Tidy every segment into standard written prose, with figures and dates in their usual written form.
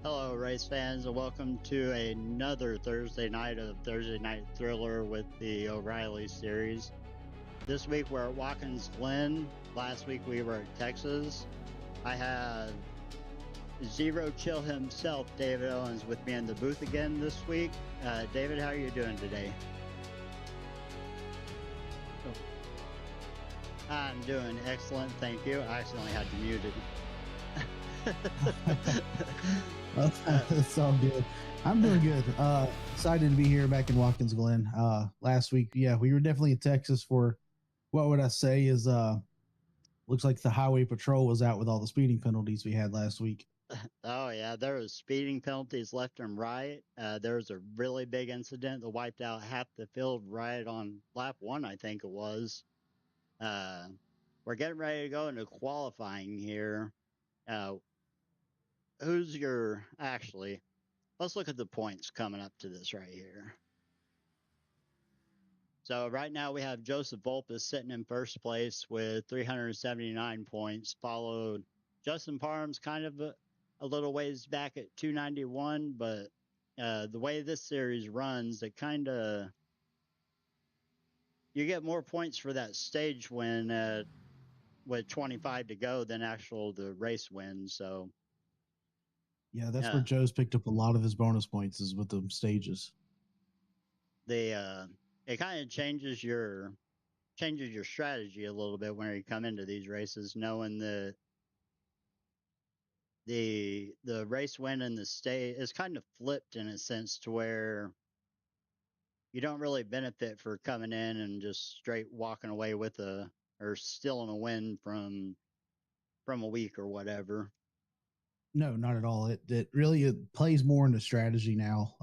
Hello, race fans, and welcome to another Thursday night of Thursday Night Thriller with the O'Reilly series. This week we're at Watkins, Glen. Last week we were at Texas. I have Zero Chill himself, David Owens, with me in the booth again this week. David, how are you doing today? I'm doing excellent, thank you. I accidentally had you muted. That's all good. I'm doing good. Excited to be here back in Watkins Glen. Last week, yeah, we were definitely in Texas for what would I say is looks like the highway patrol was out with all the speeding penalties we had last week. Oh yeah, there was speeding penalties left and right. There was a really big incident that wiped out half the field right on lap one, I think it was. We're getting ready to go into qualifying here. Let's look at the points coming up to this right here. So right now we have Joseph Volpus sitting in first place with 379 points, followed Justin Parham's kind of a little ways back at 291, but the way this series runs, you get more points for that stage win with 25 to go than the race win. So yeah, that's where Joe's picked up a lot of his bonus points is with the stages. It kind of changes your strategy a little bit when you come into these races, knowing the race win and the stage is kind of flipped in a sense to where you don't really benefit for coming in and just straight walking away with or stealing a win from a week or whatever. No, not at all. It really plays more into strategy now.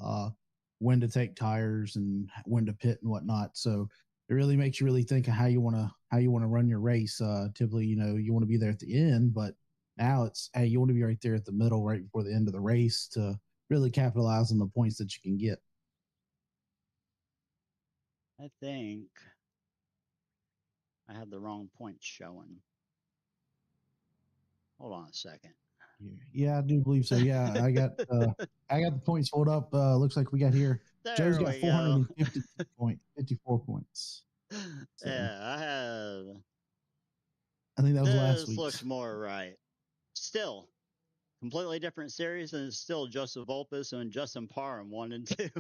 When to take tires and when to pit and whatnot. So it really makes you really think of how you want to run your race. Typically, you want to be there at the end, but now it's hey, you want to be right there at the middle, right before the end of the race to really capitalize on the points that you can get. I think I had the wrong points showing. Hold on a second. Yeah, I do believe so. Yeah, I got the points pulled up. Looks like we got here. Joe's got 454 points. So. Yeah, I think that was last week. This looks more right. Still, completely different series, and it's still Joseph Volpus and Justin Parham 1 and 2.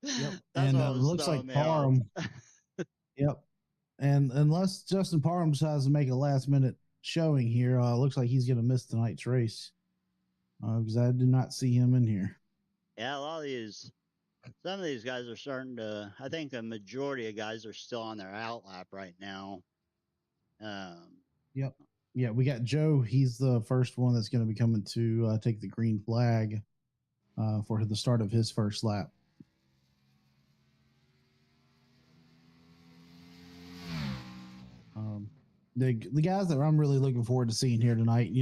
Yep, and it looks like Parham. Yep, and unless Justin Parham decides to make a last-minute showing here, looks like he's going to miss tonight's race because I did not see him in here. Yeah, some of these guys are starting to. I think a majority of guys are still on their outlap right now. Yep. Yeah, we got Joe. He's the first one that's going to be coming to take the green flag for the start of his first lap. The guys that I'm really looking forward to seeing here tonight,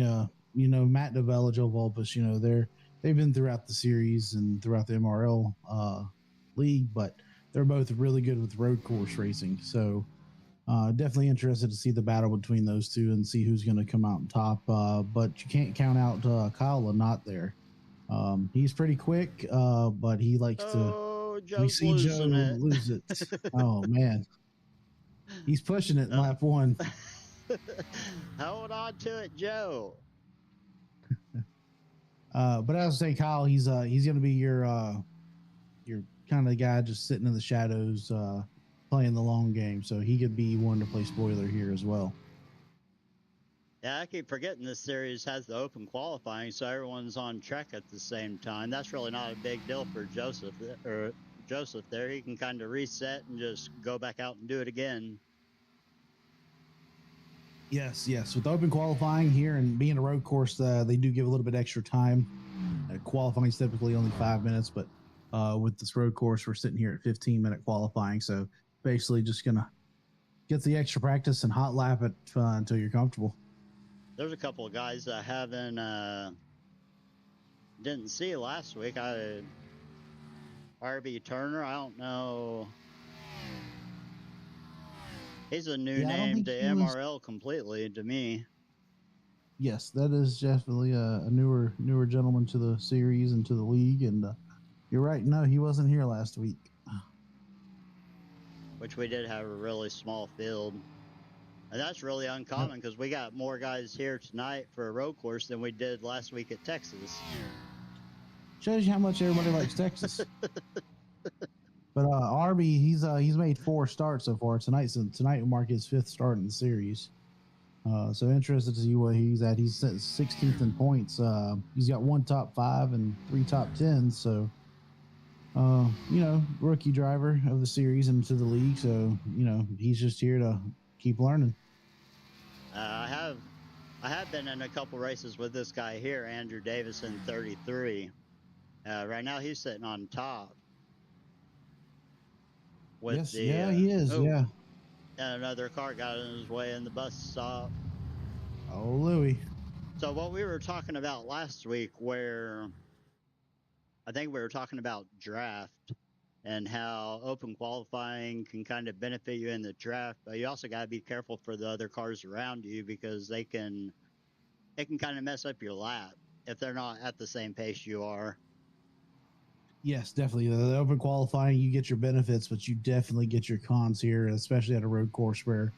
Matt Novella, Joe Volpus, they've been throughout the series and throughout the MRL league, but they're both really good with road course racing. So definitely interested to see the battle between those two and see who's going to come out on top. But you can't count out Kyle not there. He's pretty quick, but he likes to. We see Joe lose it. Oh man, he's pushing it in lap one. Hold on to it, Joe. But as I say, Kyle, he's going to be your kind of the guy just sitting in the shadows, playing the long game. So he could be one to play spoiler here as well. Yeah, I keep forgetting this series has the open qualifying, so everyone's on track at the same time. That's really not a big deal for Joseph there. He can kind of reset and just go back out and do it again. Yes. With open qualifying here and being a road course, they do give a little bit extra time. Qualifying is typically only 5 minutes, but with this road course, we're sitting here at 15-minute qualifying. So basically just going to get the extra practice and hot lap it until you're comfortable. There's a couple of guys that didn't see last week. RB Turner, I don't know. He's a new name to MRL completely to me. Yes, that is definitely a newer gentleman to the series and to the league. And you're right. No, he wasn't here last week. which we did have a really small field. And that's really uncommon because we got more guys here tonight for a road course than we did last week at Texas. Shows you how much everybody likes Texas. But Arby, he's made 4 starts so far tonight. So tonight will mark his 5th start in the series. So interested to see what he's at. He's 16th in points. He's got 1 top 5 and 3 top 10s. So, rookie driver of the series into the league. So, he's just here to keep learning. I have been in a couple races with this guy here, Andrew Davison, 33. Right now he's sitting on top. Yes, he is. Yeah. And another car got in his way in the bus stop. Oh, Louie. So what we were talking about last week, where I think we were talking about draft and how open qualifying can kind of benefit you in the draft, but you also got to be careful for the other cars around you because it can kind of mess up your lap if they're not at the same pace you are. Yes, definitely. The open qualifying, you get your benefits, but you definitely get your cons here, especially at a road course where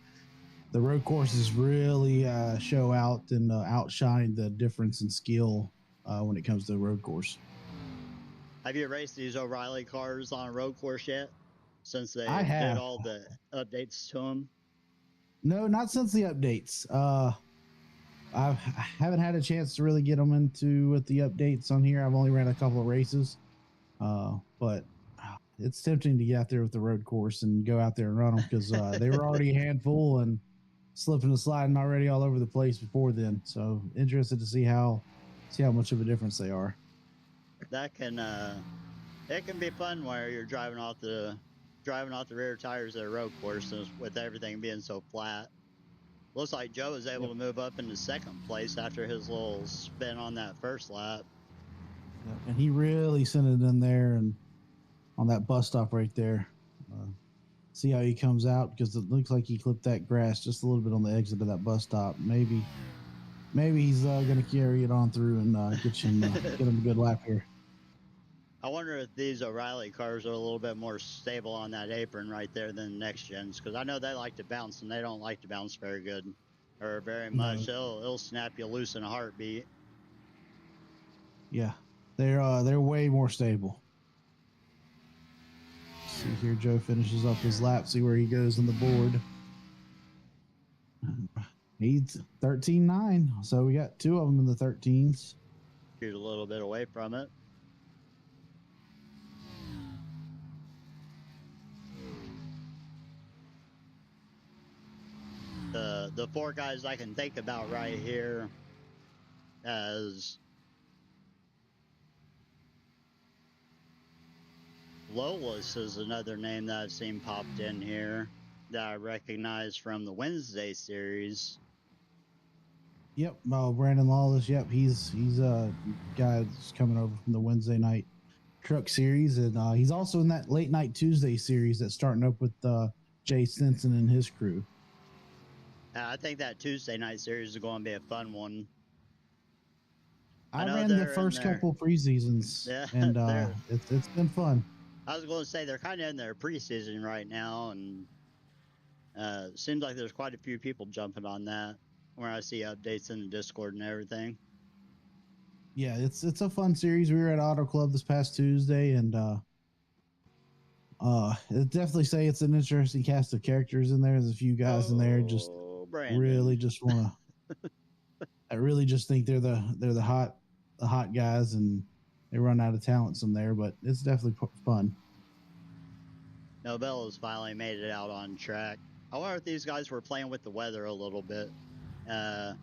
the road courses really show out and outshine the difference in skill when it comes to the road course. Have you raced these O'Reilly cars on a road course yet? Since they I have. did all the updates to them? No, not since the updates. I haven't had a chance to really get them into with the updates on here. I've only ran a couple of races. But it's tempting to get out there with the road course and go out there and run them because they were already a handful and slipping and sliding already all over the place before then. So interested to see how much of a difference they are. That can it can be fun where you're driving off the rear tires at a road course with everything being so flat. Looks like Joe was able to move up into 2nd place after his little spin on that first lap. And he really sent it in there and on that bus stop right there. See how he comes out because it looks like he clipped that grass just a little bit on the exit of that bus stop. Maybe he's going to carry it on through and get him a good lap here. I wonder if these O'Reilly cars are a little bit more stable on that apron right there than the next gens, because I know they like to bounce and they don't like to bounce very good or very much. No. It'll snap you loose in a heartbeat. Yeah, they're way more stable. See here, Joe finishes up his lap. See where he goes on the board. He's 13.9, so we got 2 of them in the 13s. Shoot a little bit away from it. The 4 guys I can think about right here as Lolis is another name that I've seen popped in here that I recognize from the Wednesday series. Yep, Brandon Lawless. Yep, he's a guy that's coming over from the Wednesday night truck series, and he's also in that late night Tuesday series that's starting up with Jay Stinson and his crew. I think that Tuesday night series is going to be a fun one. I ran the first couple preseasons, and it's been fun. I was going to say they're kind of in their preseason right now, and it seems like there's quite a few people jumping on that where I see updates in the Discord and everything. Yeah, it's a fun series. We were at Auto Club this past Tuesday, and I'd definitely say it's an interesting cast of characters in there. There's a few guys in there just Brandon. Really just want to. I really just think they're the hot guys, and they run out of talent some there, but it's definitely fun. Nobel has finally made it out on track. I wonder if these guys were playing with the weather a little bit. I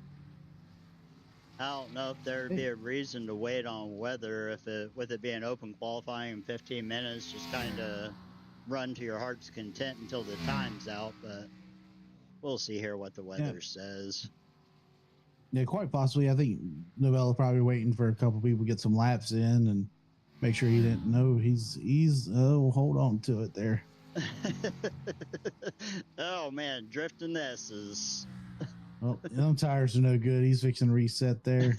don't know if there'd be a reason to wait on weather with it being open qualifying in 15 minutes, just kind of run to your heart's content until the time's out, but we'll see here what the weather says. Yeah, quite possibly. I think Novella probably waiting for a couple people to get some laps in and make sure he didn't know he's hold on to it there. Oh man, drifting S's. Well, them tires are no good. He's fixing to reset there.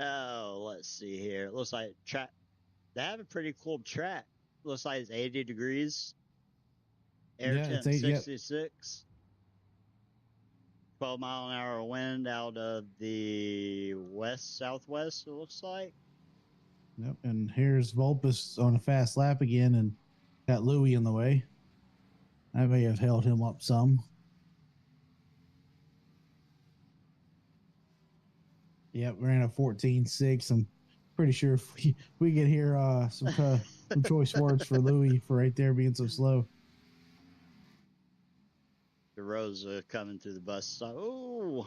Oh, let's see here. It looks like track. They have a pretty cool track. Looks like it's 80 degrees. Air Yeah, it's temp 8. Yep. 66. 12-mile-an-hour wind out of the west-southwest, it looks like. Yep. And here's Vulpus on a fast lap again and got Louis in the way. That may have held him up some. Yep, ran a 14.6. I'm pretty sure if we could hear some choice words for Louis for right there being so slow. The Rosa coming through the bus stop. Ooh.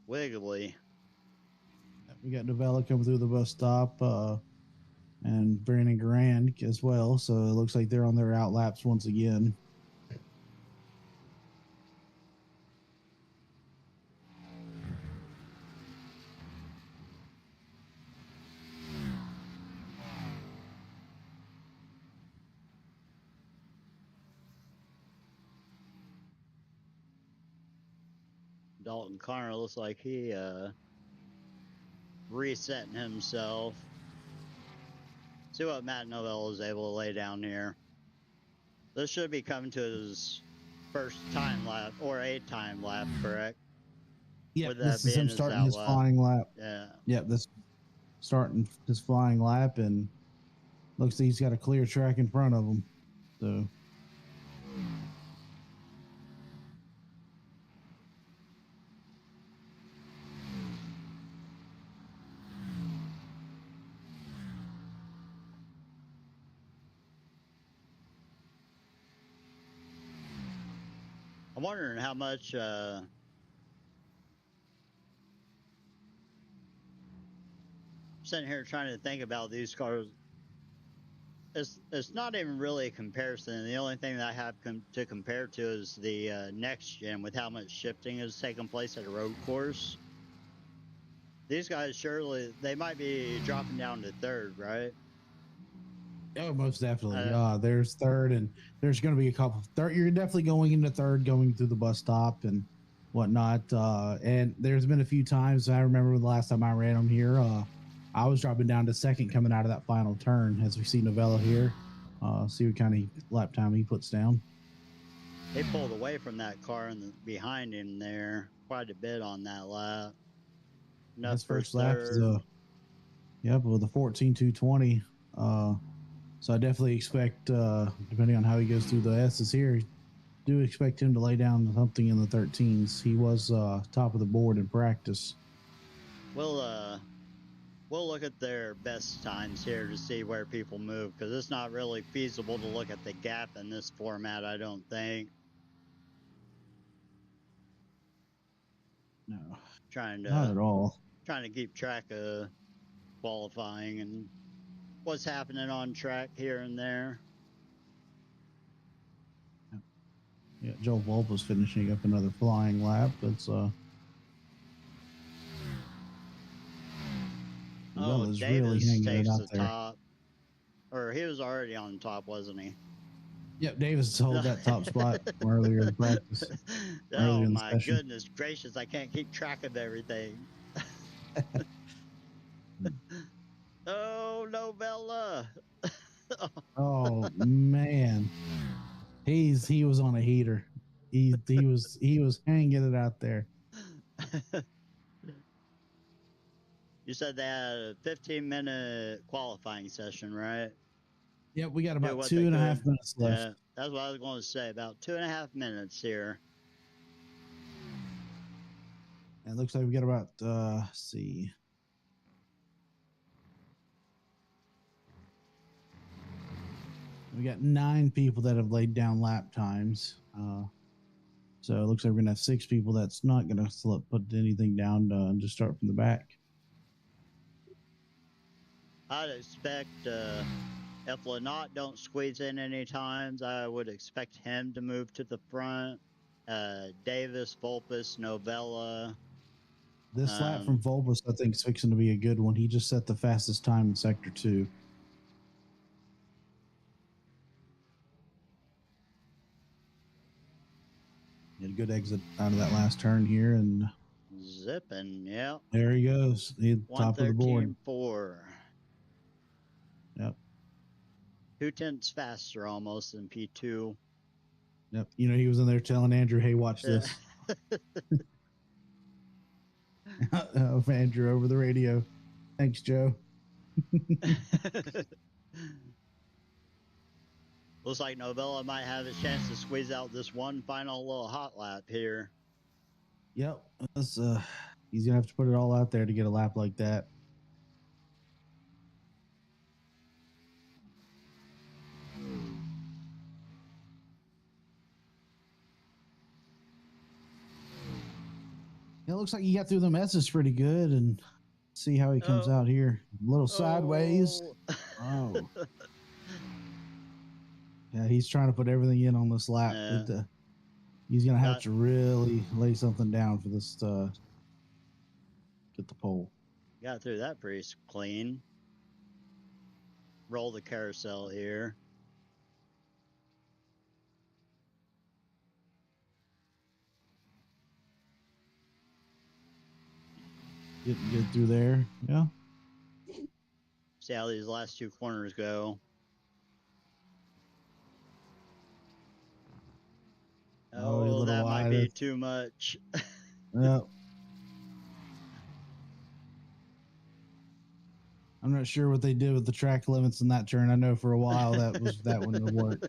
Wiggly. We got Novella coming through the bus stop and Brandon Grand as well. So it looks like they're on their out laps once again. Dalton Connor looks like he resetting himself. See what Matt Novell is able to lay down here. This should be coming to his first time lap or a time lap, correct? Yeah, this is him starting his lap. flying lap. Yeah. Yep, this starting his flying lap, and looks like he's got a clear track in front of him. So. I'm wondering how much sitting here trying to think about these cars. It's not even really a comparison. The only thing that I have to compare to is the next gen with how much shifting is taking place at a road course. These guys surely they might be dropping down to third, right? Oh, most definitely. There's third, and there's going to be a couple. Third, you're definitely going into third, going through the bus stop and whatnot. And there's been a few times. I remember the last time I ran them here. I was dropping down to second coming out of that final turn, as we see Novella here. See what kind of lap time he puts down. They pulled away from that car behind him there quite a bit on that lap. His first lap is with a 14.220. So I definitely expect, depending on how he goes through the S's here, do expect him to lay down something in the 13s. He was top of the board in practice. We'll look at their best times here to see where people move, because it's not really feasible to look at the gap in this format, I don't think. No, not at all. Trying to keep track of qualifying and what's happening on track here and there. Yeah, Joe Volp was finishing up another flying lap. That's Davis really hanging takes the top. Or he was already on top, wasn't he? Yep, Davis held that top spot earlier in practice. Oh my goodness gracious, I can't keep track of everything. Oh, Novella. Oh man. He was on a heater. He was hanging it out there. You said they had a 15-minute qualifying session, right? Yep, we got about 2.5 minutes left. Yeah, that's what I was going to say. About 2.5 minutes here. And it looks like we got about let's see. We got 9 people that have laid down lap times. So it looks like we're gonna have 6 people that's not gonna put anything down and just start from the back. I'd expect if Lynott don't squeeze in any times, I would expect him to move to the front. Davis, Vulpus, Novella. This lap from Vulpus, I think, is fixing to be a good one. He just set the fastest time in Sector 2. He had a good exit out of that last turn here, and zipping. Yeah. there he goes. He's top of the board. 113.4. Yep. 2/10 faster almost than P2. Yep. You know, he was in there telling Andrew, "Hey, watch this." Andrew over the radio. Thanks, Joe. Looks like Novella might have a chance to squeeze out this one final little hot lap here. Yep. He's gonna have to put it all out there to get a lap like that. It looks like he got through the messes pretty good, and see how he comes out here. A little sideways. Oh. Yeah, he's trying to put everything in on this lap. Yeah. He's going to have to really lay something down for this to get the pole. Got through that pretty clean. Roll the carousel here. Get through there. Yeah. See how these last two corners go. Oh, that might be too much. Yep. I'm not sure what they did with the track limits in that turn. I know for a while that wouldn't have worked.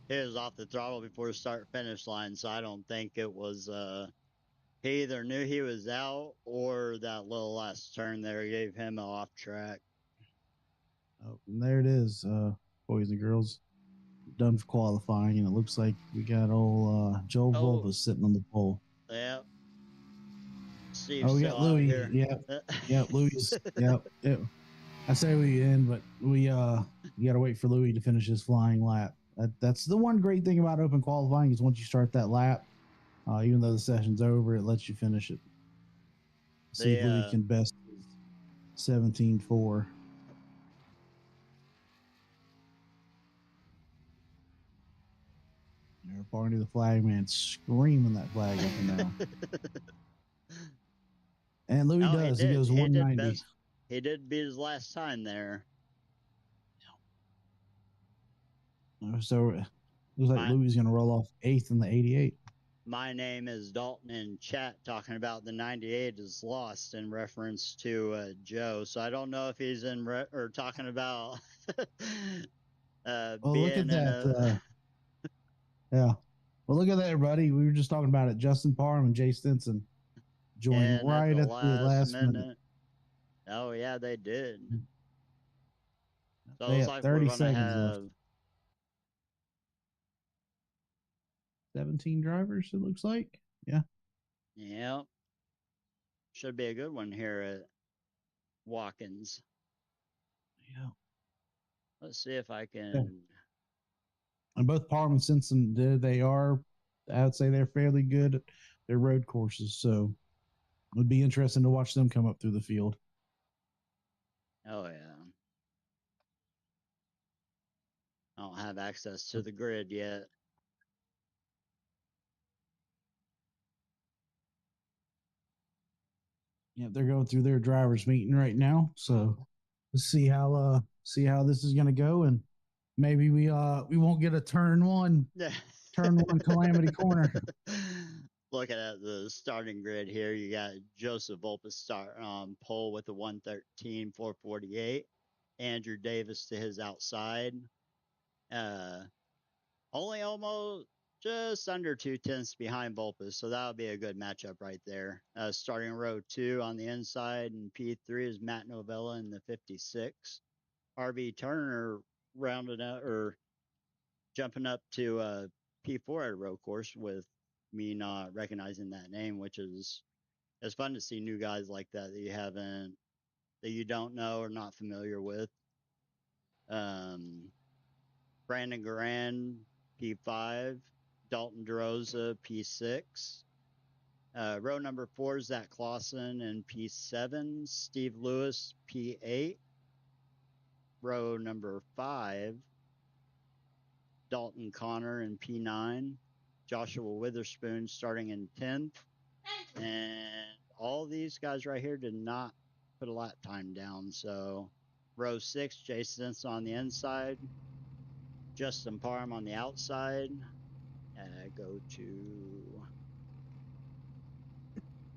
He was off the throttle before the start finish line, so I don't think it was he either knew he was out or that little last turn there gave him an off track. Oh, and there it is, boys and girls. Done for qualifying, and it looks like we got old Joe Volpus sitting on the pole. Yeah. Steve's we got Louis here. Yeah, Louis. Yep. I say we in, but we got to wait for Louis to finish his flying lap. That's the one great thing about open qualifying is once you start that lap, even though the session's over, it lets you finish it. See if Louis can best 17.4. Barney the flag man screaming that flag up and down. And Louis does. He goes 190. He did beat his last time there. So it looks like Louis is going to roll off 8th in the 88. My name is Dalton in chat talking about the 98 is lost in reference to Joe. So I don't know if he's or talking about look at that. Yeah. Well, look at that, everybody. We were just talking about it. Justin Parham and Jay Stinson joined right at the last minute. Oh, yeah, they did. So they had 30 seconds left. 17 drivers, it looks like. Yeah. Yeah. Should be a good one here at Watkins. Yeah. Let's see if I can. Yeah. And both Parham and Stinson, I would say they're fairly good at their road courses. So it would be interesting to watch them come up through the field. Oh, yeah. I don't have access to the grid yet. Yeah, they're going through their drivers meeting right now. So let's see how this is going to go, and maybe we won't get a turn one calamity corner. Looking at the starting grid here, you got Joseph Volpus start on pole with a 113.448. Andrew Davis to his outside. Only almost just under 2/10 behind Volpus, so that'll be a good matchup right there. Starting row 2 on the inside, and P3 is Matt Novella in the 56. RB Turner rounded out or jumping up to P4 at a road course with me not recognizing that name, which is it's fun to see new guys like that that you don't know or not familiar with. Brandon Garan, P5, Dalton DeRosa, P6. Row number 4, Zach Clausen in P7, Steve Lewis, P8. Row number 5, Dalton Connor in P9, Joshua Witherspoon starting in 10th. And all these guys right here did not put a lap time down. So row 6, Jason Simpson on the inside, Justin Parham on the outside. Go to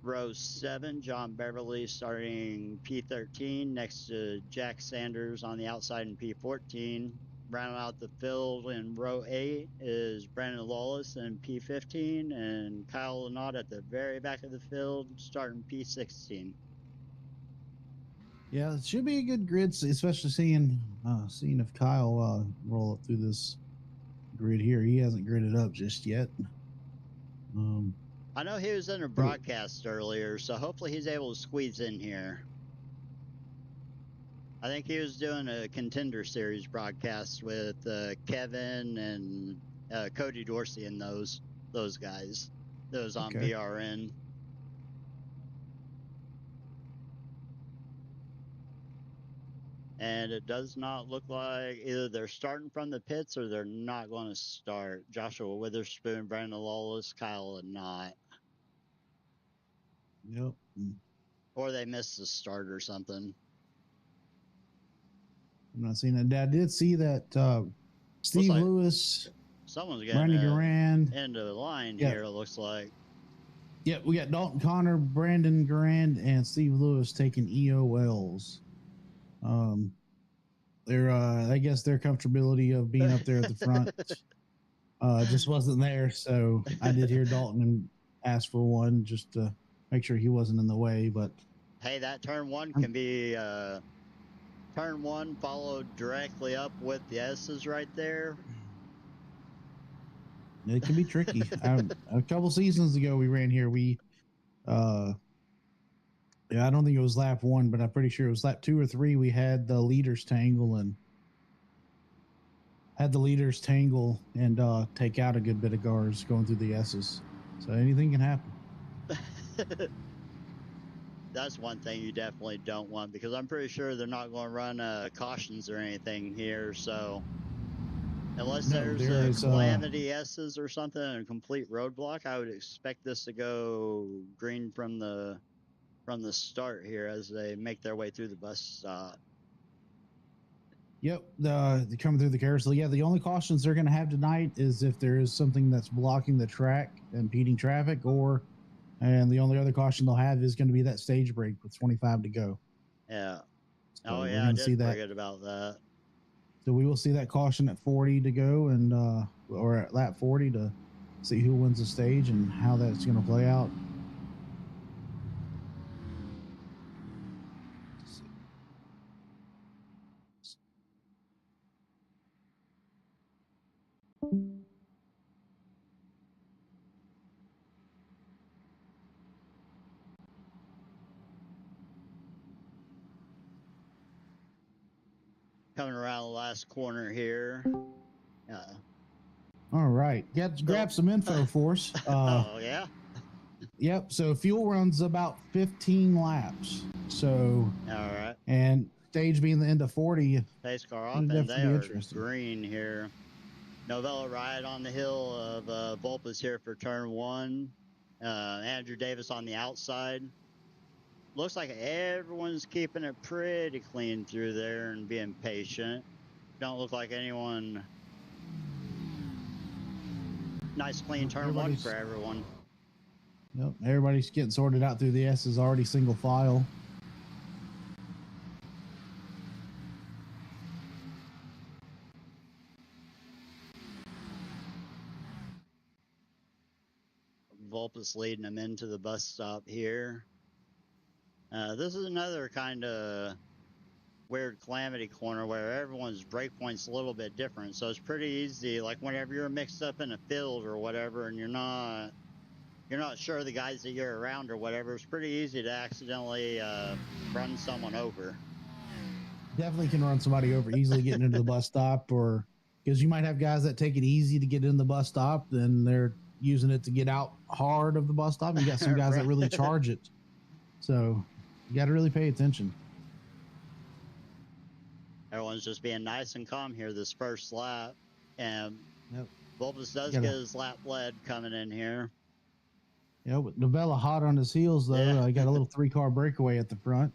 row 7, John Beverly starting P13 next to Jack Sanders on the outside in P14. Rounding out the field in row 8 is Brandon Lawless in P15 and Kyle Lynott at the very back of the field starting P16. Yeah, it should be a good grid, especially seeing if Kyle roll up through this grid here. He hasn't gridded up just yet. I know he was in a broadcast earlier, so hopefully he's able to squeeze in here. I think he was doing a Contender Series broadcast with Kevin and Cody Dorsey and those guys. Those on BRN. And it does not look like either they're starting from the pits or they're not going to start. Joshua Witherspoon, Brandon Lawless, Kyle and not. Yep. Or they missed the start or something. I'm not seeing that. I did see that Steve Lewis. Someone's getting into the line here, it looks like. Yep, we got Dalton Connor, Brandon Grand, and Steve Lewis taking EOLs. I guess their comfortability of being up there at the front just wasn't there. So I did hear Dalton ask for one just to make sure he wasn't in the way. But hey, that turn 1 can be turn 1 followed directly up with the S's right there. It can be tricky. A couple seasons ago, we ran here. I don't think it was lap 1, but I'm pretty sure it was lap 2 or 3. We had the leaders tangle and take out a good bit of cars going through the S's. So anything can happen. That's one thing you definitely don't want, because I'm pretty sure they're not going to run cautions or anything here. So unless there's calamity S's or something and a complete roadblock, I would expect this to go green from the start here as they make their way through the bus stop. Yep, they're coming through the carousel. Yeah, the only cautions they're going to have tonight is if there is something that's blocking the track, impeding traffic, and the only other caution they'll have is going to be that stage break with 25 to go. Yeah. So I did forget about that. So we will see that caution at 40 to go, and or at lap 40 to see who wins the stage and how that's going to play out. Coming around the last corner here. All right. Grab some info for us. Oh, yeah? Yep. So fuel runs about 15 laps. So, all right. And stage being the end of 40. Pace car off, and they are green here. Novella Riot on the hill of Vulpes here for turn 1. Andrew Davis on the outside. Looks like everyone's keeping it pretty clean through there and being patient. Don't look like anyone. Nice clean turn 1 for everyone. Yep, everybody's getting sorted out through the S is already single file. Vulpes leading them into the bus stop here. This is another kind of weird calamity corner where everyone's breakpoint's a little bit different. So it's pretty easy, like whenever you're mixed up in a field or whatever and you're not sure the guys that you're around or whatever, it's pretty easy to accidentally run someone over. Definitely can run somebody over easily getting into the bus stop, or because you might have guys that take it easy to get in the bus stop, then they're using it to get out hard of the bus stop. You got some guys that really charge it. So you got to really pay attention. Everyone's just being nice and calm here this first lap. And Volpus does Gotta- get his lap lead coming in here. Yeah, with Novella hot on his heels, though. Yeah. I got a little 3-car breakaway at the front.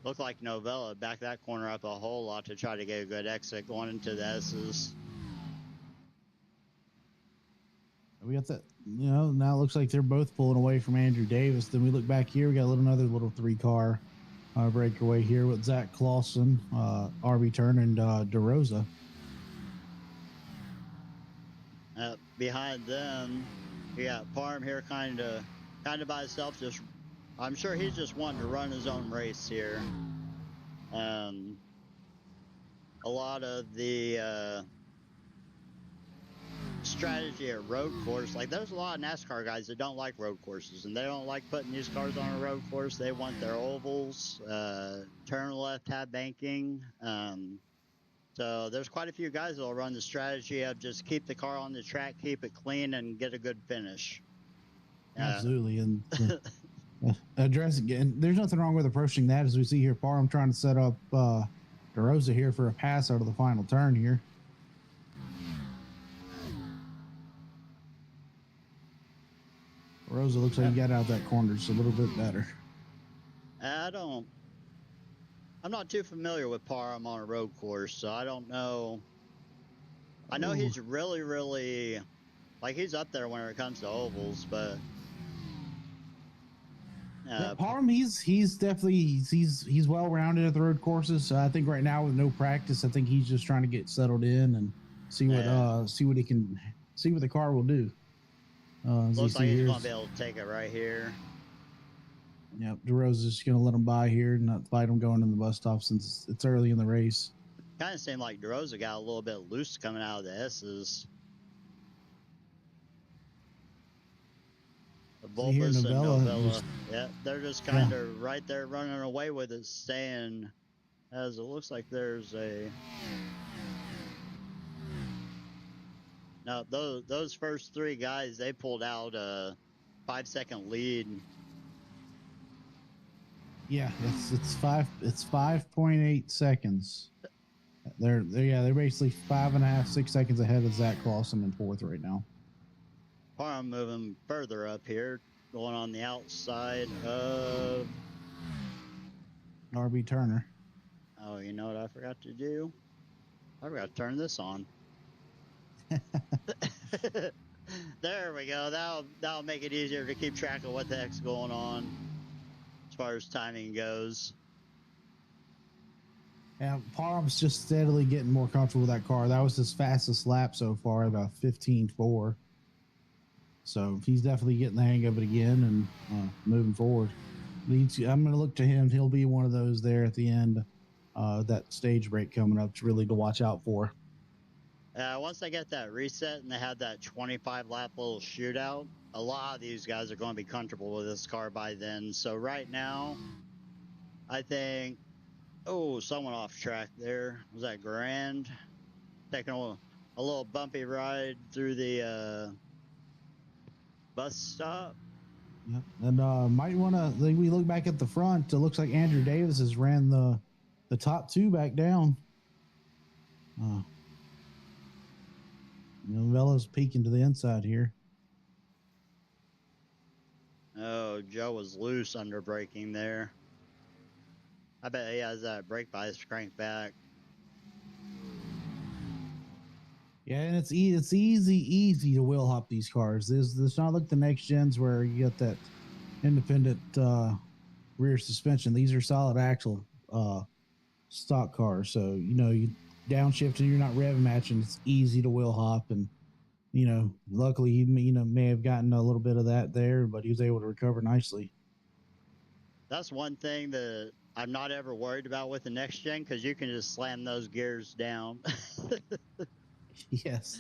Looked like Novella backed that corner up a whole lot to try to get a good exit going into the S's. We got that, now it looks like they're both pulling away from Andrew Davis. Then we look back here, we got another little 3-car breakaway here with Zach Clausen, RB Turner, and DeRosa. Behind them, you got Parham here kind of by himself. I'm sure he's just wanting to run his own race here. A lot of the strategy at road course, like there's a lot of NASCAR guys that don't like road courses, and they don't like putting these cars on a road course. They want their ovals, turn left, have banking. So there's quite a few guys that will run the strategy of just keep the car on the track, keep it clean, and get a good finish. Absolutely. And address again, there's nothing wrong with approaching that, as we see here. Parham trying to set up DeRosa here for a pass out of the final turn here. DeRosa looks like he got out that corner just a little bit better. I'm not too familiar with Parham on a road course, so I don't know. I know he's really, really, like, he's up there when it comes to ovals, but Parham, he's definitely he's well rounded at the road courses. I think right now with no practice, I think he's just trying to get settled in and see what he can see what the car will do. Looks like he's gonna be able to take it right here. Yep, DeRosa's just gonna let him by here and not fight him going in the bus stop since it's early in the race. Kind of seemed like DeRosa got a little bit loose coming out of the S's. Volpus and Novella, they're just kind of right there running away with it, staying, as it looks like there's a... No, those first 3 guys, they pulled out a 5-second lead. Yeah, it's 5.8 seconds. They're basically 5.5, 6 seconds ahead of Zach Clausen in 4th right now. Parham moving further up here, going on the outside of RB Turner. Oh, you know what I forgot to do? I forgot to turn this on. There we go. That'll make it easier to keep track of what the heck's going on as far as timing goes. Yeah, Parham's just steadily getting more comfortable with that car. That was his fastest lap so far, about 15.4. So he's definitely getting the hang of it again and moving forward. I'm going to look to him. He'll be one of those there at the end. That stage break coming up to really to watch out for. Once they get that reset and they have that 25-lap little shootout, a lot of these guys are going to be comfortable with this car by then. So right now, I think, someone off track there. Was that Grand? Taking a little bumpy ride through the bus stop. Yep. And might want to, we look back at the front, it looks like Andrew Davis has ran the top 2 back down. Novella's peeking to the inside here. Oh, Joe was loose under braking there. I bet he has that brake bias cranked back. Yeah, and it's easy to wheel hop these cars. There's not like the next gens where you get that independent rear suspension. These are solid axle stock cars, so you downshift and you're not rev matching. It's easy to wheel hop, and luckily he may have gotten a little bit of that there, but he was able to recover nicely. That's one thing that I'm not ever worried about with the next gen, because you can just slam those gears down. Yes.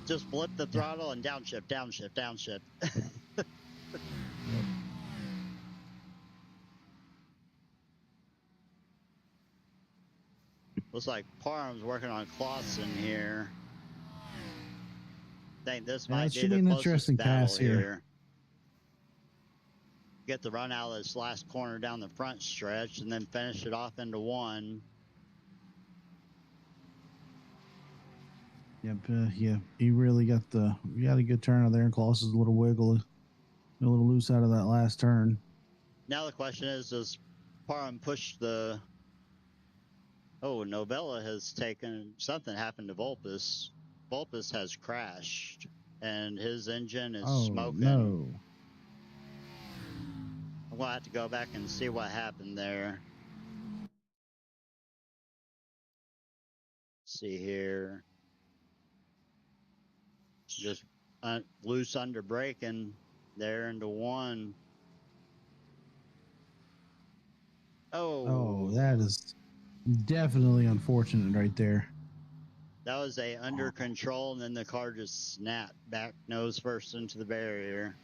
Just flip the throttle and downshift. Yep. Looks like Parham's working on Clausen here. I think this might be the closest battle here. Get the run out of this last corner down the front stretch and then finish it off into one. Yep. Yeah. He really got a good turn out there, and Kloss is a little wiggle, a little loose out of that last turn. Now the question is, does Parham push the... Oh, Novella has taken... Something happened to Vulpes. Vulpes has crashed, and his engine is smoking. No. I'm going to have to go back and see what happened there. Let's see here. Just loose under braking there into one. Oh, that is definitely unfortunate right there. That was a under control, and then the car just snapped back nose first into the barrier.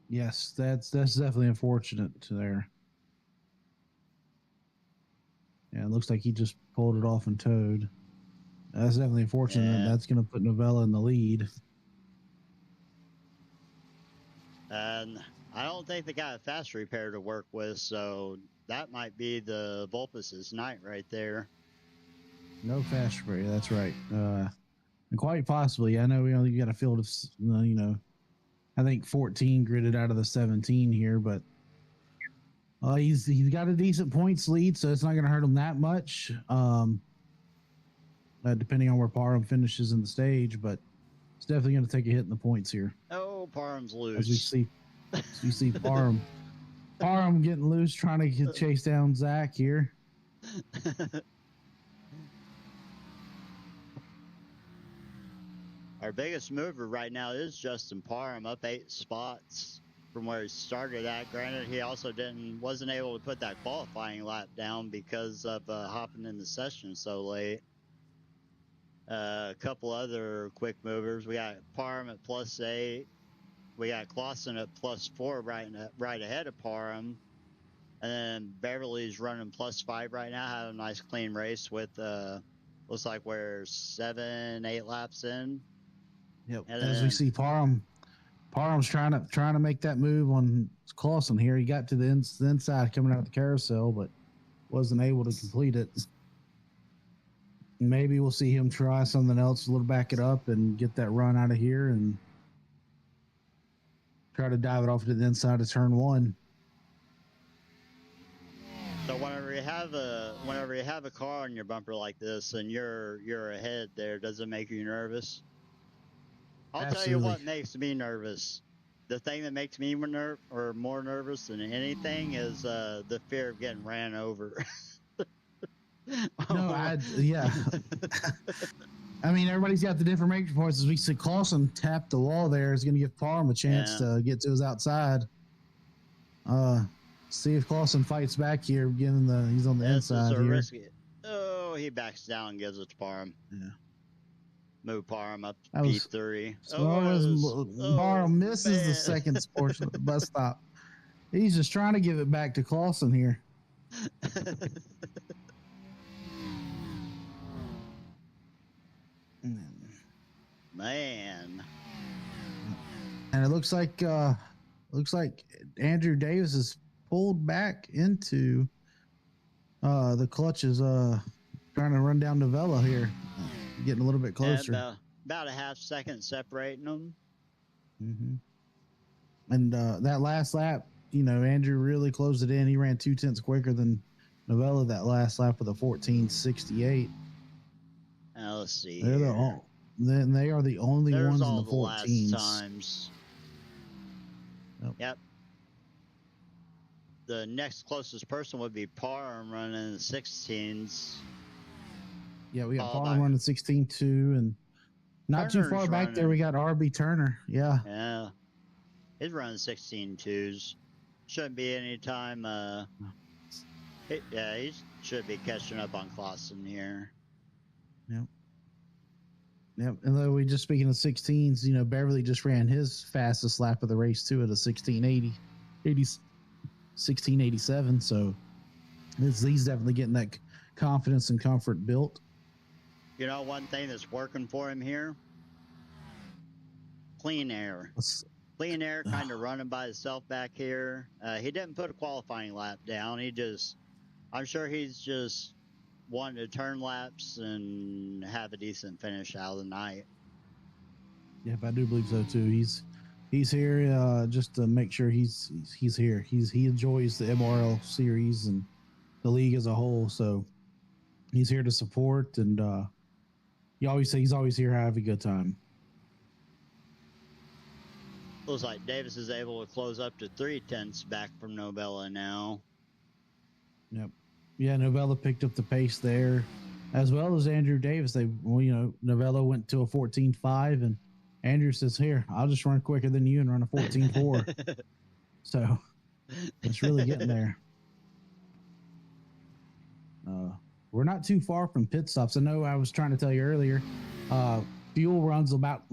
Yes, that's definitely unfortunate there. Yeah, it looks like he just pulled it off and towed. That's definitely unfortunate. Yeah. That's going to put Novella in the lead. And I don't think they got a fast repair to work with, so that might be the Vulpes' night right there. No fast repair, that's right. And quite possibly, I know we only got a field of, I think 14 gridded out of the 17 here, but he's got a decent points lead, so it's not going to hurt him that much. Depending on where Parham finishes in the stage, but it's definitely going to take a hit in the points here. Oh, Parham's loose. As we see Parham getting loose, trying to chase down Zach here. Our biggest mover right now is Justin Parham, up 8 spots from where he started at. Granted, he also wasn't able to put that qualifying lap down because of hopping in the session so late. A couple other quick movers. We got Parham at +8. We got Clausen at +4 right ahead of Parham. And then Beverly's running +5 right now. Had a nice clean race with looks like we're 7-8 laps in. Yep. And as we see Parham's trying to make that move on Clausen here. He got to the inside coming out of the carousel, but wasn't able to complete it. Maybe we'll see him try something else, a little back it up and get that run out of here and try to dive it off to the inside of turn 1. So whenever you have a car on your bumper like this and you're ahead there, does it make you nervous? I'll Absolutely. tell you what makes me nervous. The thing that makes me more nervous than anything is the fear of getting ran over. Yeah. I mean, everybody's got the different making points. As we see Clausen tap the wall there, is going to give Parham a chance to get to his outside. See if Clausen fights back here, given he's on the inside here. Risky. Oh, he backs down and gives it to Parham. Yeah. Move Parham up to P3. Parham misses the second portion of the bus stop. He's just trying to give it back to Clausen here. Man. And it looks like Andrew Davis is pulled back into the clutches, trying to run down Novella here, getting a little bit closer. About a half second separating them. Mm-hmm. And that last lap, Andrew really closed it in. He ran 0.2 quicker than Novella that last lap with a 14.68. Let's see. They are the only ones in the 14s. Last times. Yep. The next closest person would be Parham running in the 16s. Yeah, we got Parham running 16.2, and not too far back there, we got RB Turner. Yeah. Yeah. He's running 16.2s. Shouldn't be any time. He should be catching up on Clausen here. Yep. And though we just speaking of 16s, Beverly just ran his fastest lap of the race too at a 16.87. So he's definitely getting that confidence and comfort built. One thing that's working for him here, clean air. Clean air kind of running by himself back here. He didn't put a qualifying lap down. I'm sure he's just wanting to turn laps and have a decent finish out of the night. Yep, I do believe so too. He's here just to make sure he's here. He enjoys the MRL series and the league as a whole, so he's here to support. And you always say he's always here to have a good time. Looks like Davis is able to close up to 3/10 back from Novella now. Yep. Yeah, Novella picked up the pace there, as well as Andrew Davis. Novella went to a 14.5, and Andrew says, "Here, I'll just run quicker than you and run a 14.4." So it's really getting there. We're not too far from pit stops. I know I was trying to tell you earlier. Fuel runs about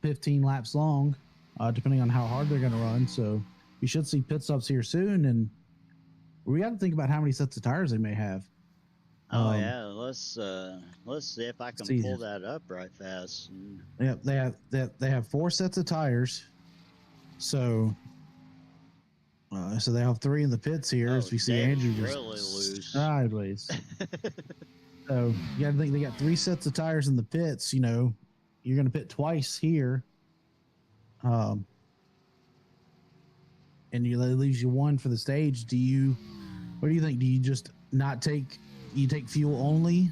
15 laps long, depending on how hard they're going to run. So you should see pit stops here soon, and we got to think about how many sets of tires they may have. Oh yeah, let's see if I can pull that up right fast. Yeah, they have 4 sets of tires. So they have 3 in the pits here. As we see Andrew just really loose sideways. So you got to think they got 3 sets of tires in the pits. You know, you're going to pit twice here. And that leaves you 1 for the stage. What do you think? Do you just not take fuel only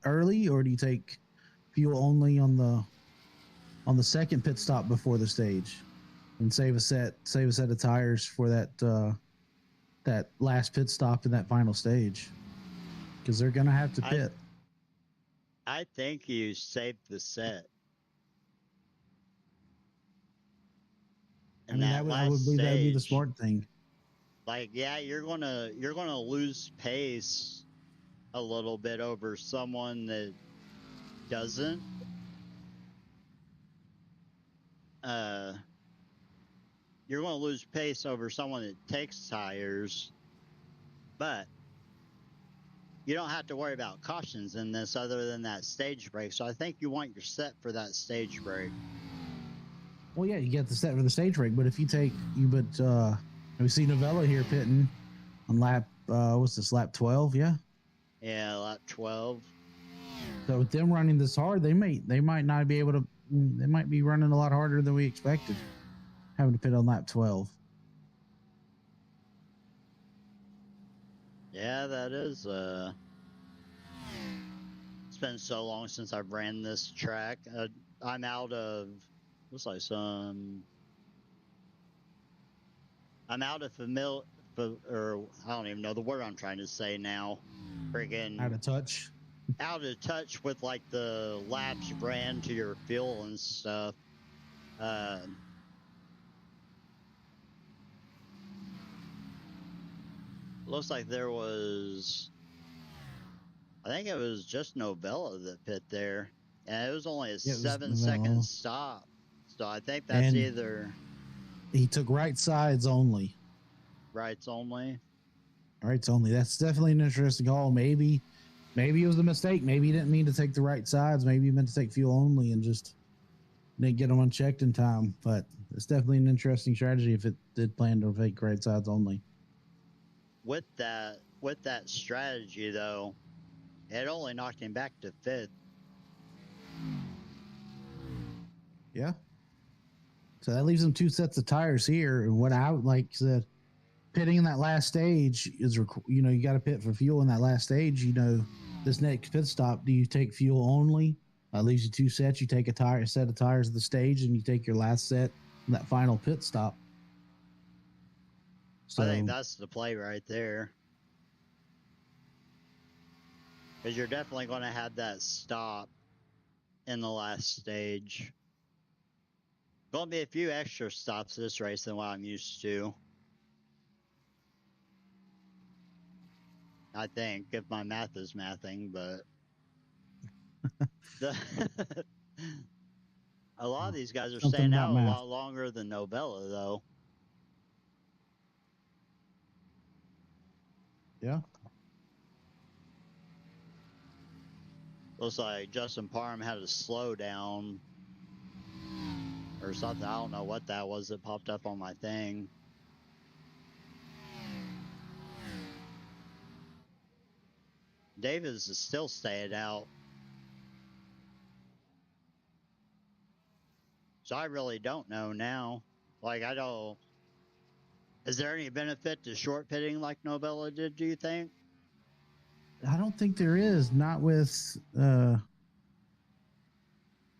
early, or do you take fuel only on the second pit stop before the stage and save a set of tires for that last pit stop in that final stage? Because they're gonna have to pit. I think you save the set. I mean, I would believe that would be the smart thing. Like, yeah, you're gonna lose pace a little bit over someone that doesn't. You're gonna lose pace over someone that takes tires, but you don't have to worry about cautions in this other than that stage break. So I think you want your set for that stage break. Well, yeah, you get the set for the stage break, but if you we see Novella here pitting on lap lap 12, yeah? Yeah, lap 12. So with them running this hard, they might not be able to. They might be running a lot harder than we expected, having to pit on lap 12. Yeah, that is. It's been so long since I've ran this track. I'm out of. Looks like some. I'm out of or I don't even know the word I'm trying to say now. Friggin' out of touch. Out of touch with like the laps ran to your fuel and stuff. Looks like there was. I think it was just Novella that pit there, and it was only a 7-second stop. So I think that's either. He took right sides only. Rights only. Rights only. That's definitely an interesting call. Maybe it was a mistake. Maybe he didn't mean to take the right sides. Maybe he meant to take fuel only and just didn't get them unchecked in time. But it's definitely an interesting strategy if it did plan to take right sides only. With that strategy, though, it only knocked him back to 5th. Yeah. So that leaves him 2 sets of tires here. And what I said, pitting in that last stage is, you got to pit for fuel in that last stage. This next pit stop, do you take fuel only? Leaves you 2 sets. You take a set of tires at the stage, and you take your last set in that final pit stop. So I think that's the play right there. Because you're definitely going to have that stop in the last stage. Going to be a few extra stops this race than what I'm used to. I think, if my math is mathing, but a lot of these guys are staying out a lot longer than Novella, though. Yeah. Looks like Justin Parham had to slow down or something. I don't know what that was that popped up on my thing. Davis is still staying out. So I really don't know now. Like, I don't. Is there any benefit to short pitting like Novella did, do you think? I don't think there is. Not with some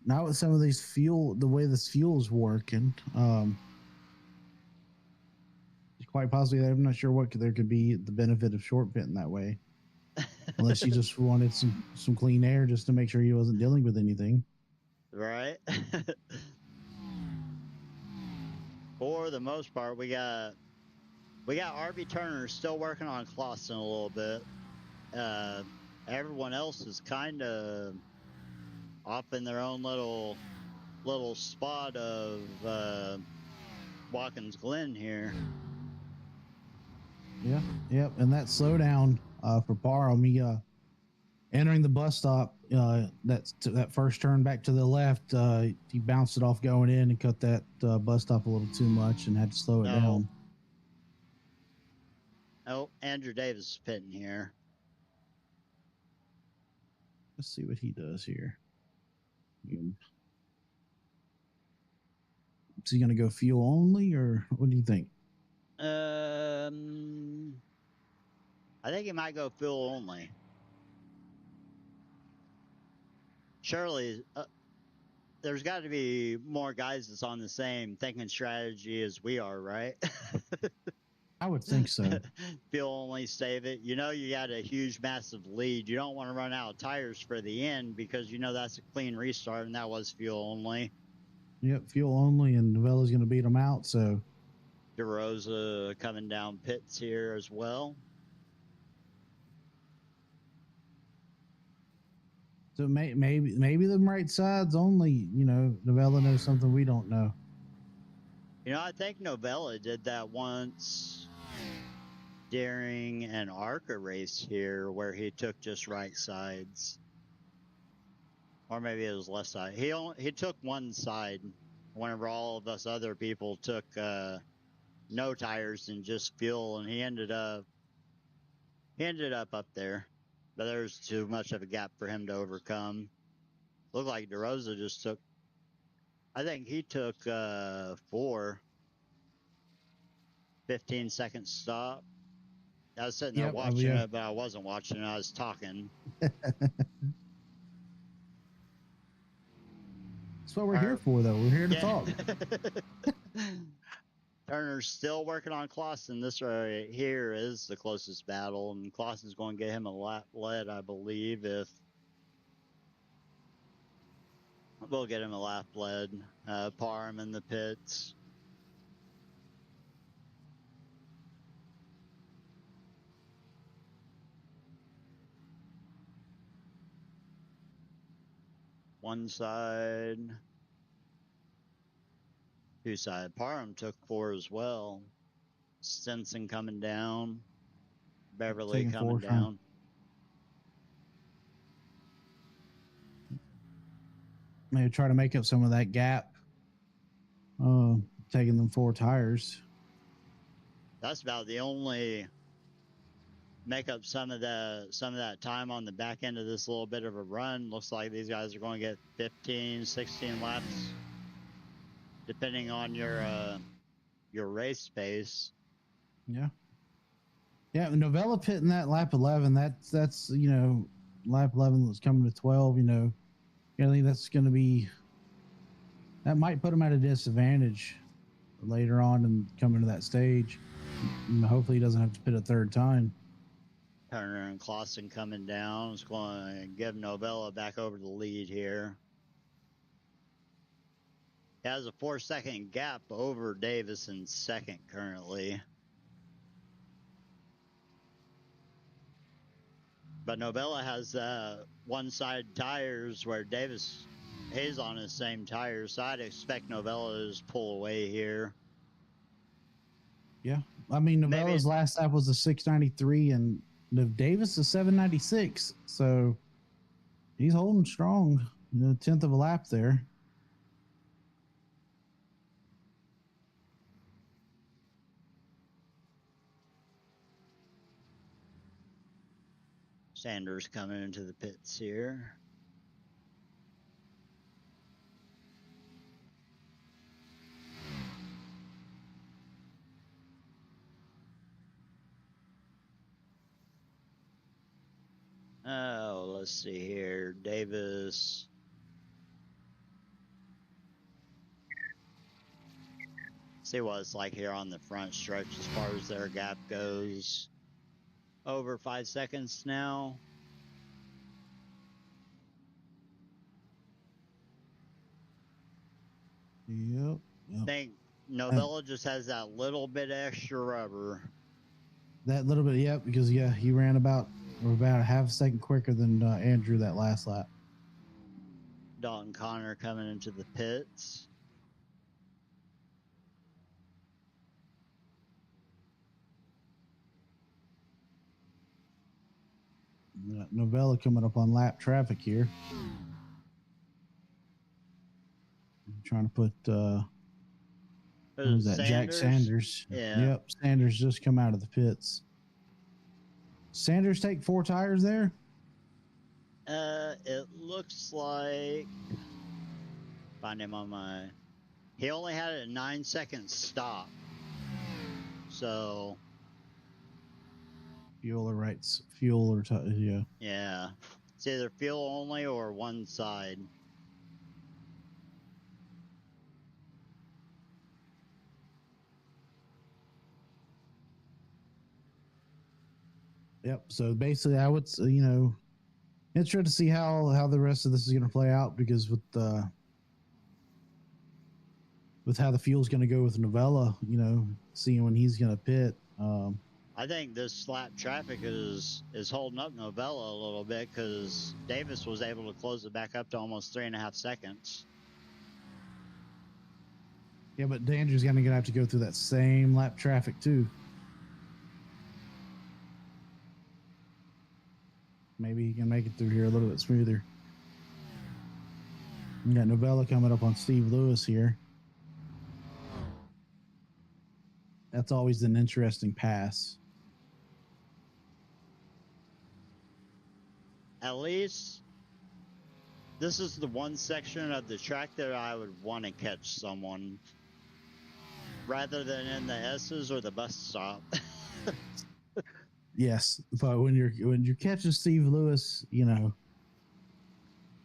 of these fuel, the way this fuel's working. Quite possibly, I'm not sure what there could be the benefit of short pitting that way. Unless you just wanted some clean air just to make sure he wasn't dealing with anything. Right? For the most part, we got RB Turner still working on Clausen a little bit. Everyone else is kind of off in their own little spot of Watkins Glen here. Yeah, yep. And that slowdown for Parham, he entering the bus stop, that first turn back to the left, he bounced it off going in and cut that bus stop a little too much and had to slow it down. Oh, Andrew Davis is pitting here. Let's see what he does here. Is he going to go fuel only, or what do you think? I think he might go fuel only. Surely, there's got to be more guys that's on the same thinking strategy as we are, right? I would think so. Fuel only, save it. You know, you got a huge, massive lead. You don't want to run out of tires for the end because you know that's a clean restart, and that was fuel only. Yep, fuel only, and Novella's going to beat him out. So DeRosa coming down pits here as well. So maybe the right side's only, you know, Novella knows something we don't know. You know, I think Novella did that once during an ARCA race here where he took just right sides. Or maybe it was left side. He took one side whenever all of us other people took no tires and just fuel, and he ended up up there. But there's too much of a gap for him to overcome. Looked like DeRosa just took, I think he took 4 15-second stop. I was sitting there watching it, but I wasn't watching it. I was talking. That's what we're here for, though. We're here to talk. Turner's still working on Clausen. This right here is the closest battle, and Clausen's going to get him a lap lead, I believe. If we'll get him a lap lead, Parham in the pits. One side, two side. Parham took 4 as well. Stinson coming down. Beverly coming down. Maybe try to make up some of that gap. Taking them 4 tires. That's about the only make up some of that time on the back end of this little bit of a run. Looks like these guys are going to get 15, 16 laps, depending on your race pace. Yeah. Novella pitting that lap 11. That's you know, lap 11 was coming to 12. You know, I think that's going to be, that might put him at a disadvantage later on and coming to that stage. And hopefully he doesn't have to pit a third time. Turner and Clausen coming down. It's going to give Novella back over the lead here. He has a 4-second gap over Davis in second currently. But Novella has one-side tires where Davis is on his same tires, so I'd expect Novella to just pull away here. Yeah, I mean, Novella's last lap was a 693, and Davis is 796, so he's holding strong. You know, 10th of a lap there. Sanders coming into the pits here. Oh, let's see here. Davis. See what it's like here on the front stretch as far as their gap goes. Over 5 seconds now. Yep. I think Novella just has that little bit extra rubber. That little bit, yep, because yeah, he ran about a half a second quicker than Andrew that last lap. Dalton Connor coming into the pits. Novella coming up on lap traffic here. I'm trying to put who's that? Sanders? Jack Sanders. Yeah. Yep, Sanders just come out of the pits. Sanders take 4 tires there? It looks like, find him on my, he only had a 9-second stop. So Fuel or yeah. Yeah. It's either fuel only or one side. Yep. So basically, I would, interested to see how the rest of this is going to play out, because with how the fuel's going to go with Novella, seeing when he's going to pit. I think this lap traffic is holding up Novella a little bit, because Davis was able to close it back up to almost 3.5 seconds. Yeah, but Andrew's going to have to go through that same lap traffic too. Maybe he can make it through here a little bit smoother. We got Novella coming up on Steve Lewis here. That's always an interesting pass. At least this is the one section of the track that I would want to catch someone, rather than in the S's or the bus stop. Yes, but when you're catching Steve Lewis,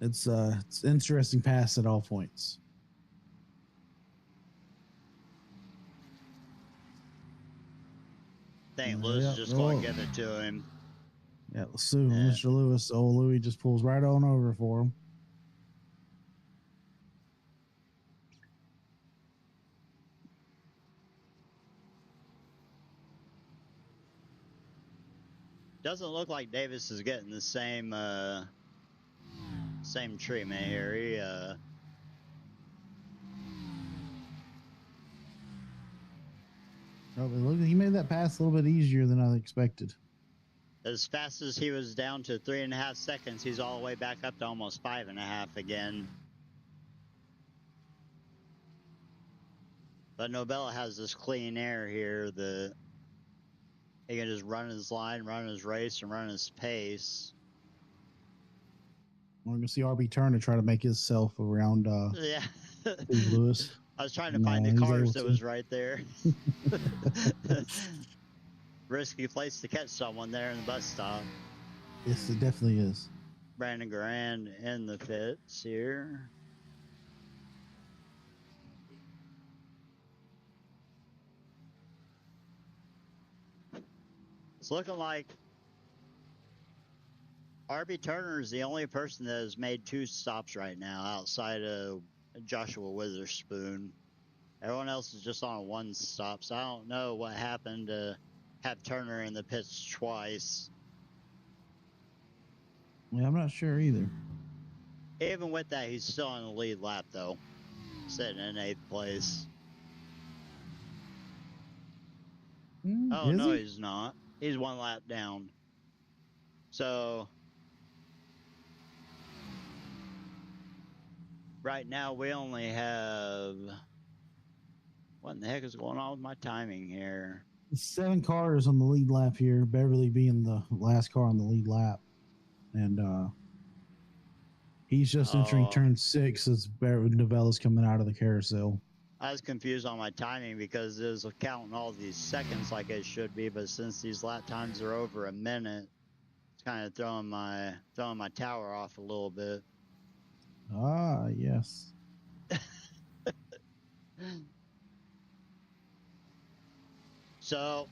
it's interesting pass at all points. Dang, Lewis is just going to give it to him. Yeah, soon, Mr. Lewis. Old Louis just pulls right on over for him. Doesn't look like Davis is getting the same treatment here. He made that pass a little bit easier than I expected. As fast as he was down to 3.5 seconds, he's all the way back up to almost 5.5 again. But Novella has this clean air here that he can just run his line, run his race, and run his pace. We're going to see RB Turner try to make himself around Steve Lewis. I was trying to find the cars that was right there. Risky place to catch someone there in the bus stop. Yes, it definitely is. Brandon Grand in the pits here. It's looking like RB Turner is the only person that has made 2 stops right now outside of Joshua Witherspoon. Everyone else is just on a 1 stop, so I don't know what happened to have Turner in the pits twice. Yeah, I'm not sure either. Even with that, he's still on the lead lap, though, sitting in 8th place. Oh, no, he's not. He's 1 lap down. So right now we only have, what in the heck is going on with my timing here? 7 cars on the lead lap here, Beverly being the last car on the lead lap. and he's just entering turn 6 as Novella's coming out of the carousel. I was confused on my timing because it was counting all these seconds like it should be, but since these lap times are over a minute, it's kind of throwing my tower off a little bit. Ah, yes. So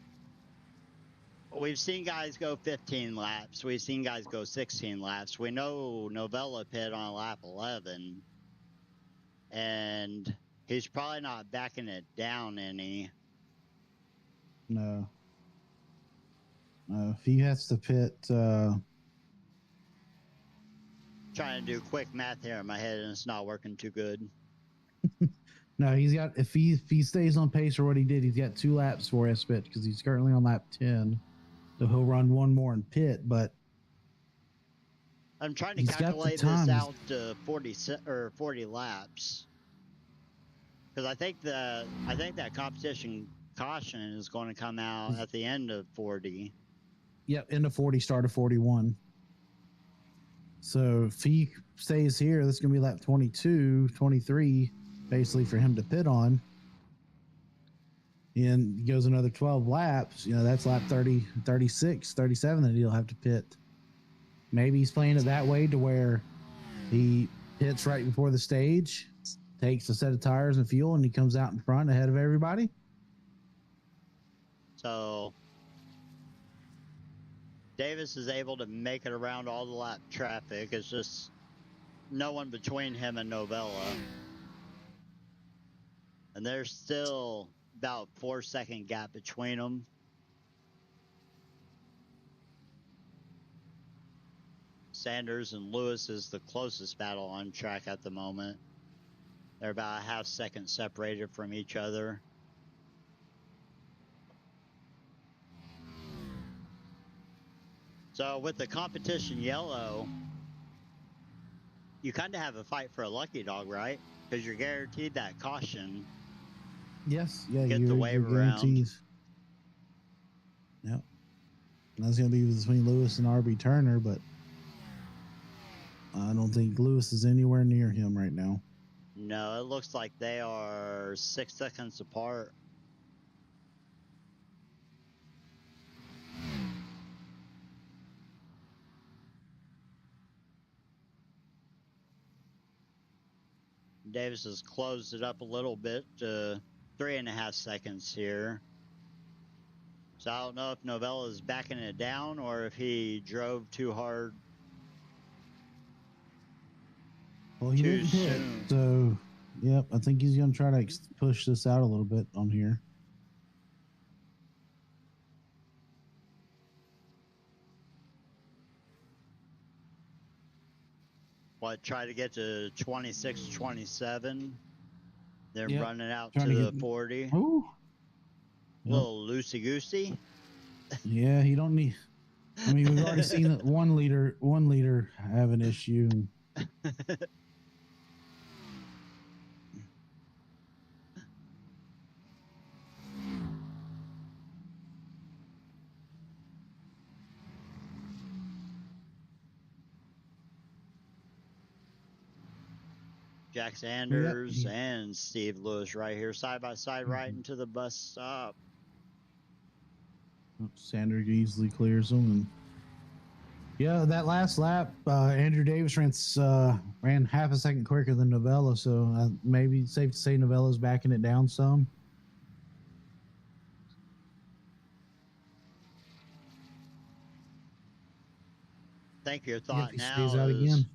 we've seen guys go 15 laps. We've seen guys go 16 laps. We know Novella pit on lap 11, and he's probably not backing it down any. No. If he has to pit, trying to do quick math here in my head, and it's not working too good. No, he's got, if he stays on pace for what he did, he's got 2 laps for his pit because he's currently on lap 10. So he'll run one more in pit, but I'm trying to calculate this out to 40 laps. Because I think that competition caution is going to come out at the end of 40. Yep, end of 40, start of 41. So if he stays here, that's going to be lap 22, 23, basically for him to pit on. And he goes another 12 laps. You know, that's lap 30, 36, 37 that he'll have to pit. Maybe he's playing it that way to where he pits right before the stage, takes a set of tires and fuel, and he comes out in front ahead of everybody. So Davis is able to make it around all the lap traffic. It's just no one between him and Novella. And there's still about 4-second gap between them. Sanders and Lewis is the closest battle on track at the moment. They're about a half second separated from each other. So with the competition yellow, you kind of have a fight for a lucky dog, right? Because you're guaranteed that caution. Yes, yeah, get the wave around. Yep. And that's going to be between Lewis and RB Turner, but I don't think Lewis is anywhere near him right now. No, it looks like they are 6 seconds apart. Davis has closed it up a little bit to 3.5 seconds here. So I don't know if Novella is backing it down or if he drove too hard. Well, he didn't hit, so yep, I think he's going to try to push this out a little bit on here. What, try to get to 26, 27, then yep. running out to the 40. Ooh. A little loosey-goosey. Yeah, he don't need. I mean, we've already seen that one leader have an issue. Jack Sanders and Steve Lewis right here, side by side, right into the bus stop. Sanders easily clears them. And yeah, that last lap, Andrew Davis ran half a second quicker than Novella, so maybe it's safe to say Novella's backing it down some. I think your thought now is, again.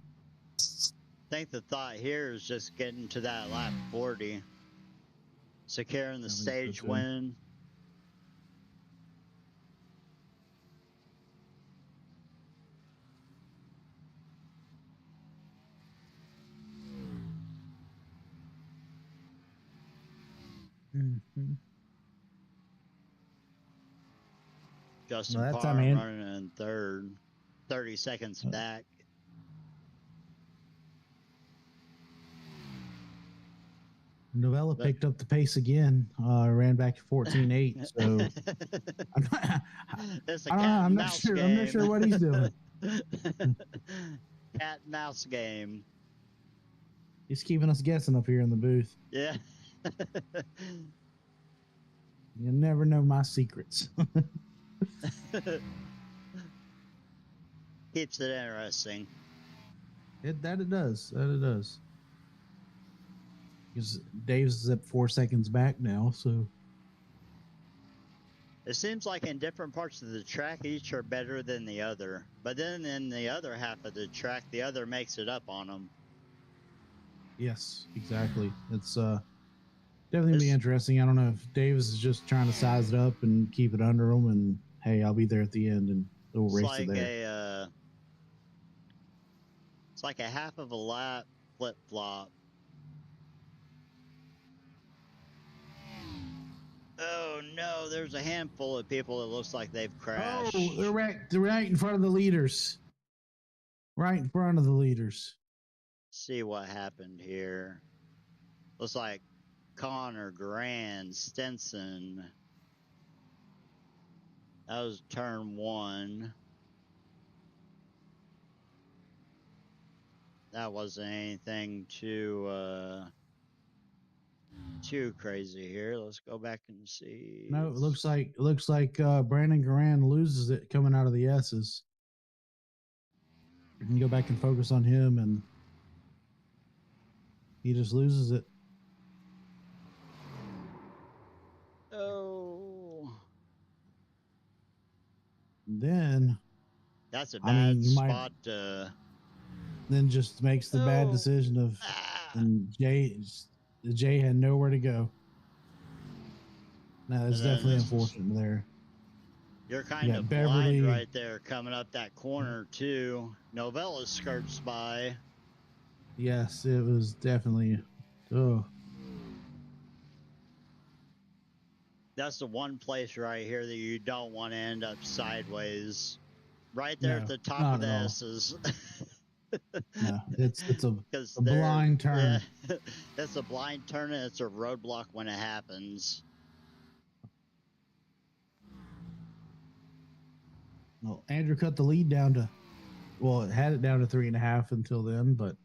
I think the thought here is just getting to that lap 40, securing the stage win. Mm-hmm. Justin Parr running in third, 30 seconds back. Novella picked up the pace again, ran back to 14.8. So I'm not sure. I'm not sure what he's doing. Cat and mouse game. He's keeping us guessing up here in the booth. Yeah. You never know my secrets. Keeps it interesting. It does. That it does. Because Dave's at 4 seconds back now, so It seems like in different parts of the track, each are better than the other. But then in the other half of the track, the other makes it up on them. yes, exactly. It's definitely gonna be interesting. I don't know if Dave's is just trying to size it up and keep it under him, and hey, I'll be there at the end, and we'll race it there. It's like a half of a lap flip flop. Oh no, there's a handful of people. It looks like they've crashed. Oh, they're right in front of the leaders. Right in front of the leaders. See what happened here. Looks like Connor, Grand, Stenson. That was turn 1. That wasn't anything too crazy here. Let's go back and see. No, it looks like Brandon Garand loses it coming out of the S's. You can go back and focus on him, and he just loses it. Oh. Then that's a bad spot. Then just makes the bad decision of, and Jay had nowhere to go. No, it's definitely unfortunate there. You're kind of blind right there coming up that corner too. Novella skirts by. Yes, it was definitely. Oh. That's the one place right here that you don't want to end up sideways. Right there at the top of the S's. No, it's a blind turn. Yeah, it's a blind turn, and it's a roadblock when it happens. Well, Andrew cut the lead down to, well, it had it down to 3.5 until then, but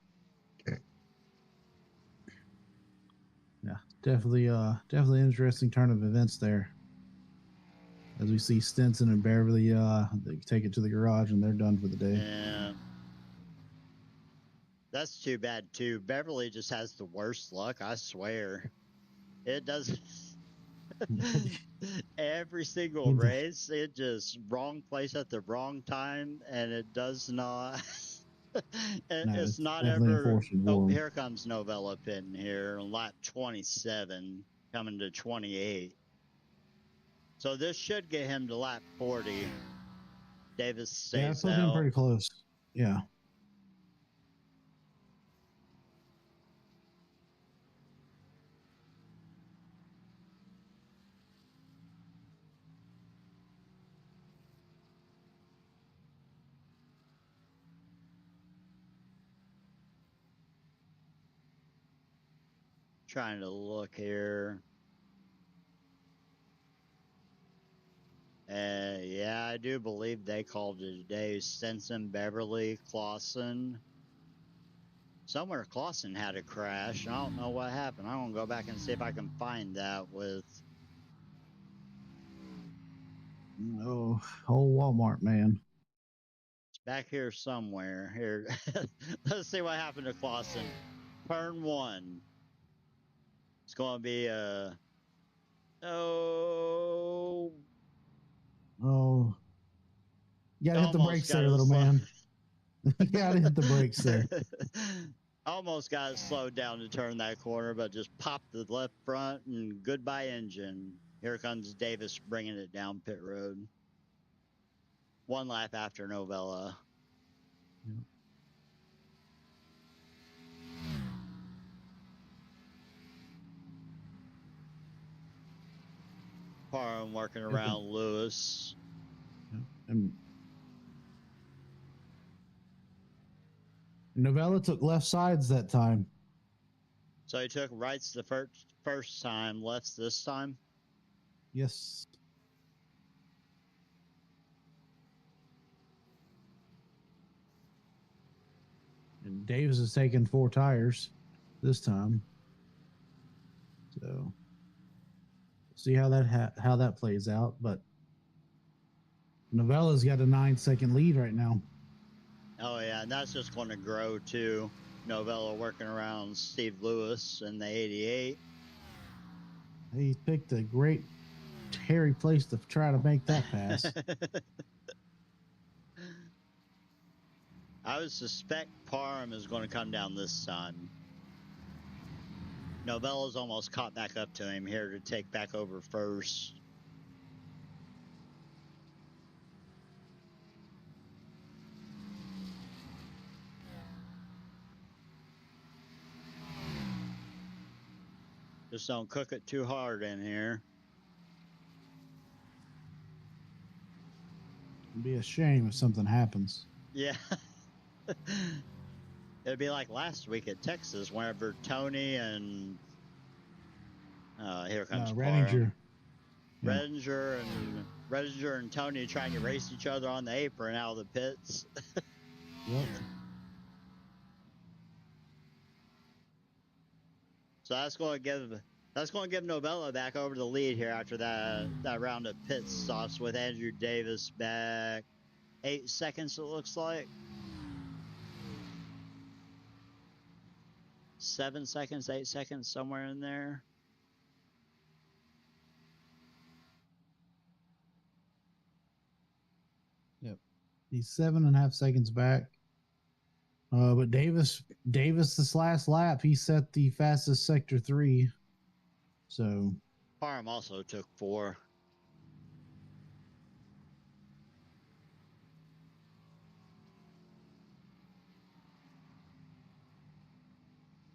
yeah, definitely interesting turn of events there. As we see Stinson and Beverly, they take it to the garage and they're done for the day. Yeah. That's too bad too. Beverly just has the worst luck, I swear. It doesn't. Every single race, it just wrong place at the wrong time, and it does not. It's not ever. Oh, here comes Novella pitting here, lap 27, coming to 28. So this should get him to lap 40. Davis stays put him pretty close. Yeah. Trying to look here. Yeah, I do believe they called it a day. Stenson, Beverly, Clausen. Somewhere Clausen had a crash. I don't know what happened. I'm going to go back and see if I can find that with... Oh, old Walmart, man. It's back here somewhere. Here, let's see what happened to Clausen. Turn 1. It's going to be a... Oh... Oh. You gotta hit the brakes there, little man. You gotta hit the brakes there. Almost got it slowed down to turn that corner, but just popped the left front and goodbye engine. Here comes Davis bringing it down pit road. One lap after Novella. Yeah. Parham working around Lewis. Yeah. And Novella took left sides that time. So he took rights the first time, lefts this time? Yes. And Davis is taking 4 tires this time. So see how that plays out. But Novella's got a 9-second lead right now. Oh, yeah, and that's just going to grow, too. Novella working around Steve Lewis in the 88. He picked a great hairy place to try to make that pass. I would suspect Parham is going to come down this time. Novella's almost caught back up to him here to take back over first. Just don't cook it too hard in here. It'd be a shame if something happens. Yeah. It'd be like last week at Texas, whenever Tony and here comes Redinger. Redinger and Tony trying to race each other on the apron out of the pits. Yep. So that's going to give Novella back over the lead here after that round of pit stops with Andrew Davis back 8 seconds. It looks like 7 seconds, 8 seconds, somewhere in there. Yep. He's 7.5 seconds back. But Davis, this last lap, he set the fastest sector 3. So Parham also took 4.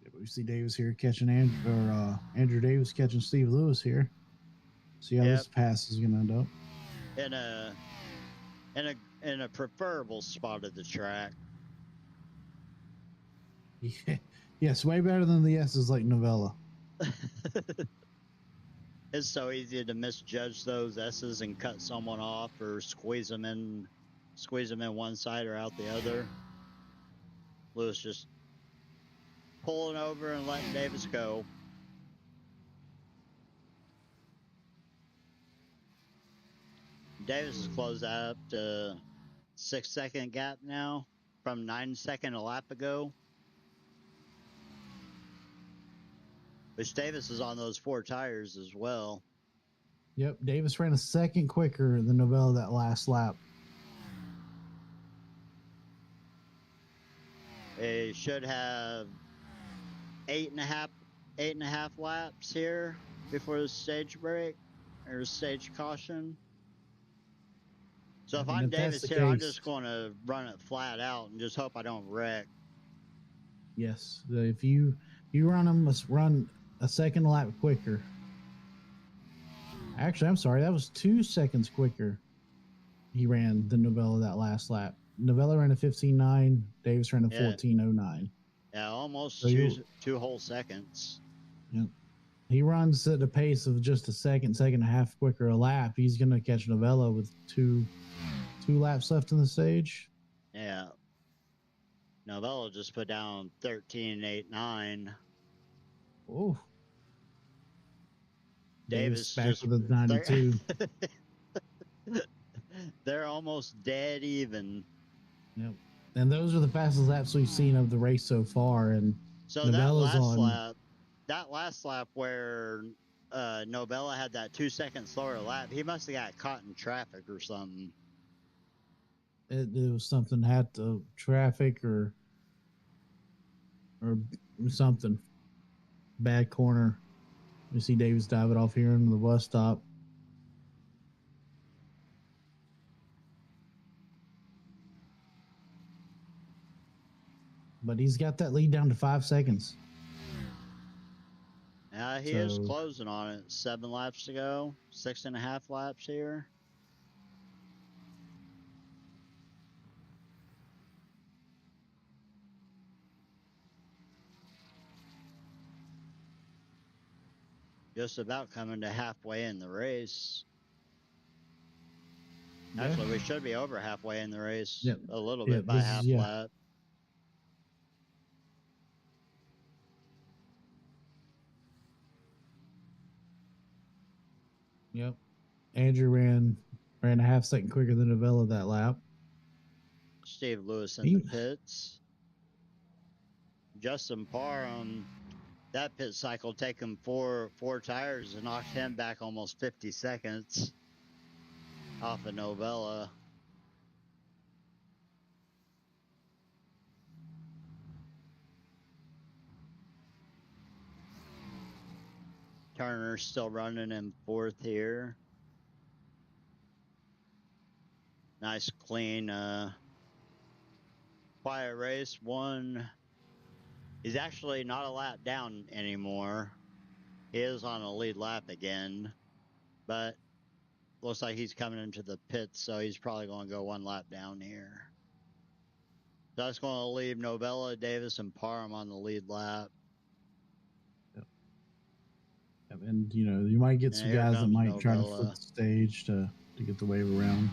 Yeah, but we see Davis here catching Andrew Davis catching Steve Lewis here. See how this pass is going to end up. In a preferable spot of the track. Yeah. Yes, way better than the S's like Novella. It's so easy to misjudge those S's and cut someone off or squeeze them in one side or out the other. Lewis just pulling over and letting Davis go. Davis has closed out to 6-second gap now from 9 second a lap ago. Which Davis is on those 4 tires as well. Yep, Davis ran a second quicker than Novella that last lap. They should have 8.5 laps here before the stage break or stage caution. So if I'm Davis here, I'm just going to run it flat out and just hope I don't wreck. Yes, if you run them, must run a second lap quicker. Actually, I'm sorry, that was 2 seconds quicker. He ran than Novella that last lap. Novella ran a 15.9. Davis ran a 14.09. Yeah, almost so 2 whole seconds. Yep. He runs at a pace of just a second and a half quicker a lap. He's going to catch Novella with two laps left in the stage. Yeah. Novella just put down 13.89. Oh. Davis back just with a 92. They're almost dead even. Yep. And those are the fastest laps we've seen of the race so far. And so Novella's that last lap where Novella had that 2 second slower lap, he must have got caught in traffic or something. It was something, had to traffic or something. Bad corner. You see Davis dive it off here into the bus stop. But he's got that lead down to 5 seconds. Yeah, he is closing on it. 7 laps to go. 6.5 laps here. Just about coming to halfway in the race. Yeah. Actually, we should be over halfway in the race. A little bit by half lap. Yep. Andrew ran a half second quicker than Novella that lap. Steve Lewis in the pits. Justin Parham, that pit cycle take him four tires and knocked him back almost 50 seconds off of Novella. Turner's still running in fourth here. Nice, clean, quiet race. One. He's actually not a lap down anymore. He is on a lead lap again, but looks like he's coming into the pits, so he's probably going to go one lap down here. So that's going to leave Novella, Davis, and Parham on the lead lap. And, you know, you might get some guys that might try to flip the stage to get the wave around.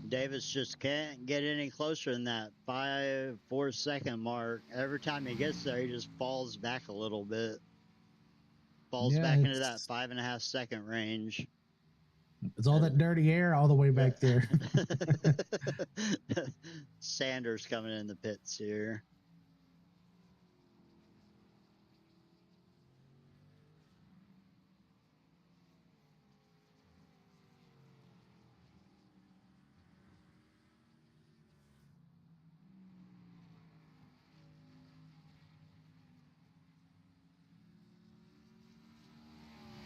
Davis just can't get any closer than that 4 second mark. Every time he gets there, he just falls back a little bit. Falls back into that 5.5 second range. It's all that dirty air all the way back there. Sanders coming in the pits here.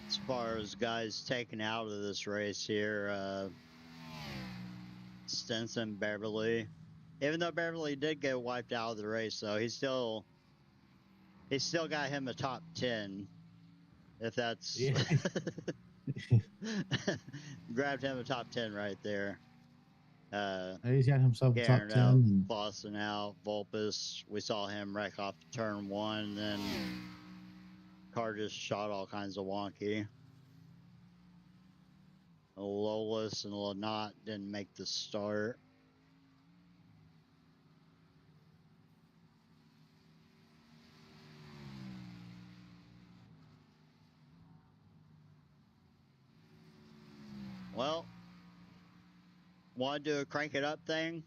As far as guys taken out of this race here, Stinson, Beverly. Even though Beverly did get wiped out of the race, though, he still got him a top 10. If that's grabbed him a top 10 right there. He's got himself a top 10. Out, Clausen out, Vulpes. We saw him wreck off turn 1, then car just shot all kinds of wonky. Lolis and Lanot didn't make the start. Well, want to do a crank it up thing?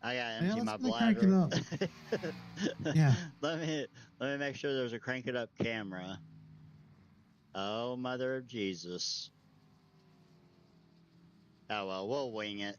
I gotta empty my bladder. Crank it up. Yeah. Let me make sure there's a crank it up camera. Oh, mother of Jesus. Oh well, we'll wing it.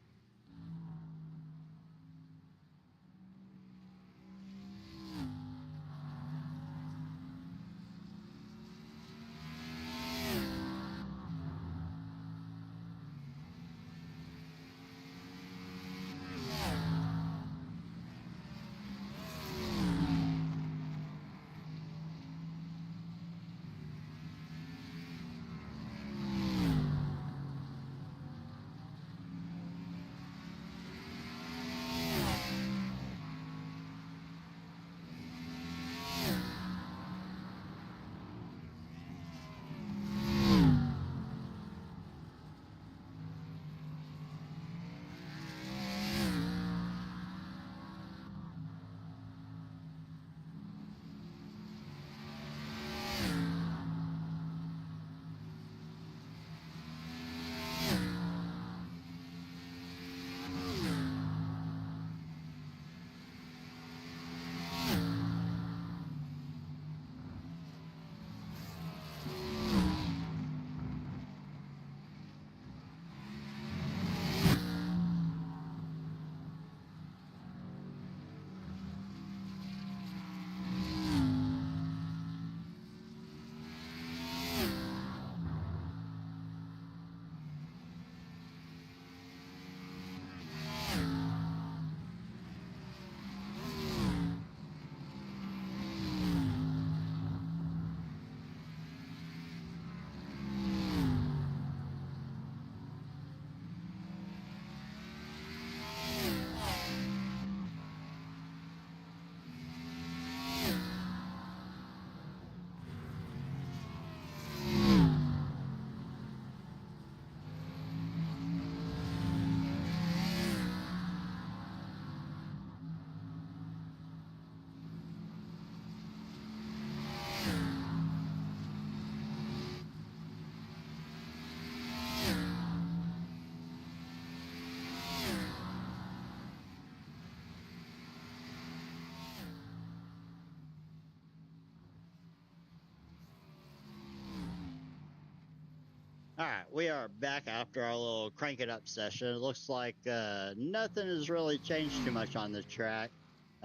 All right, we are back after our little crank it up session. It looks like nothing has really changed too much on the track.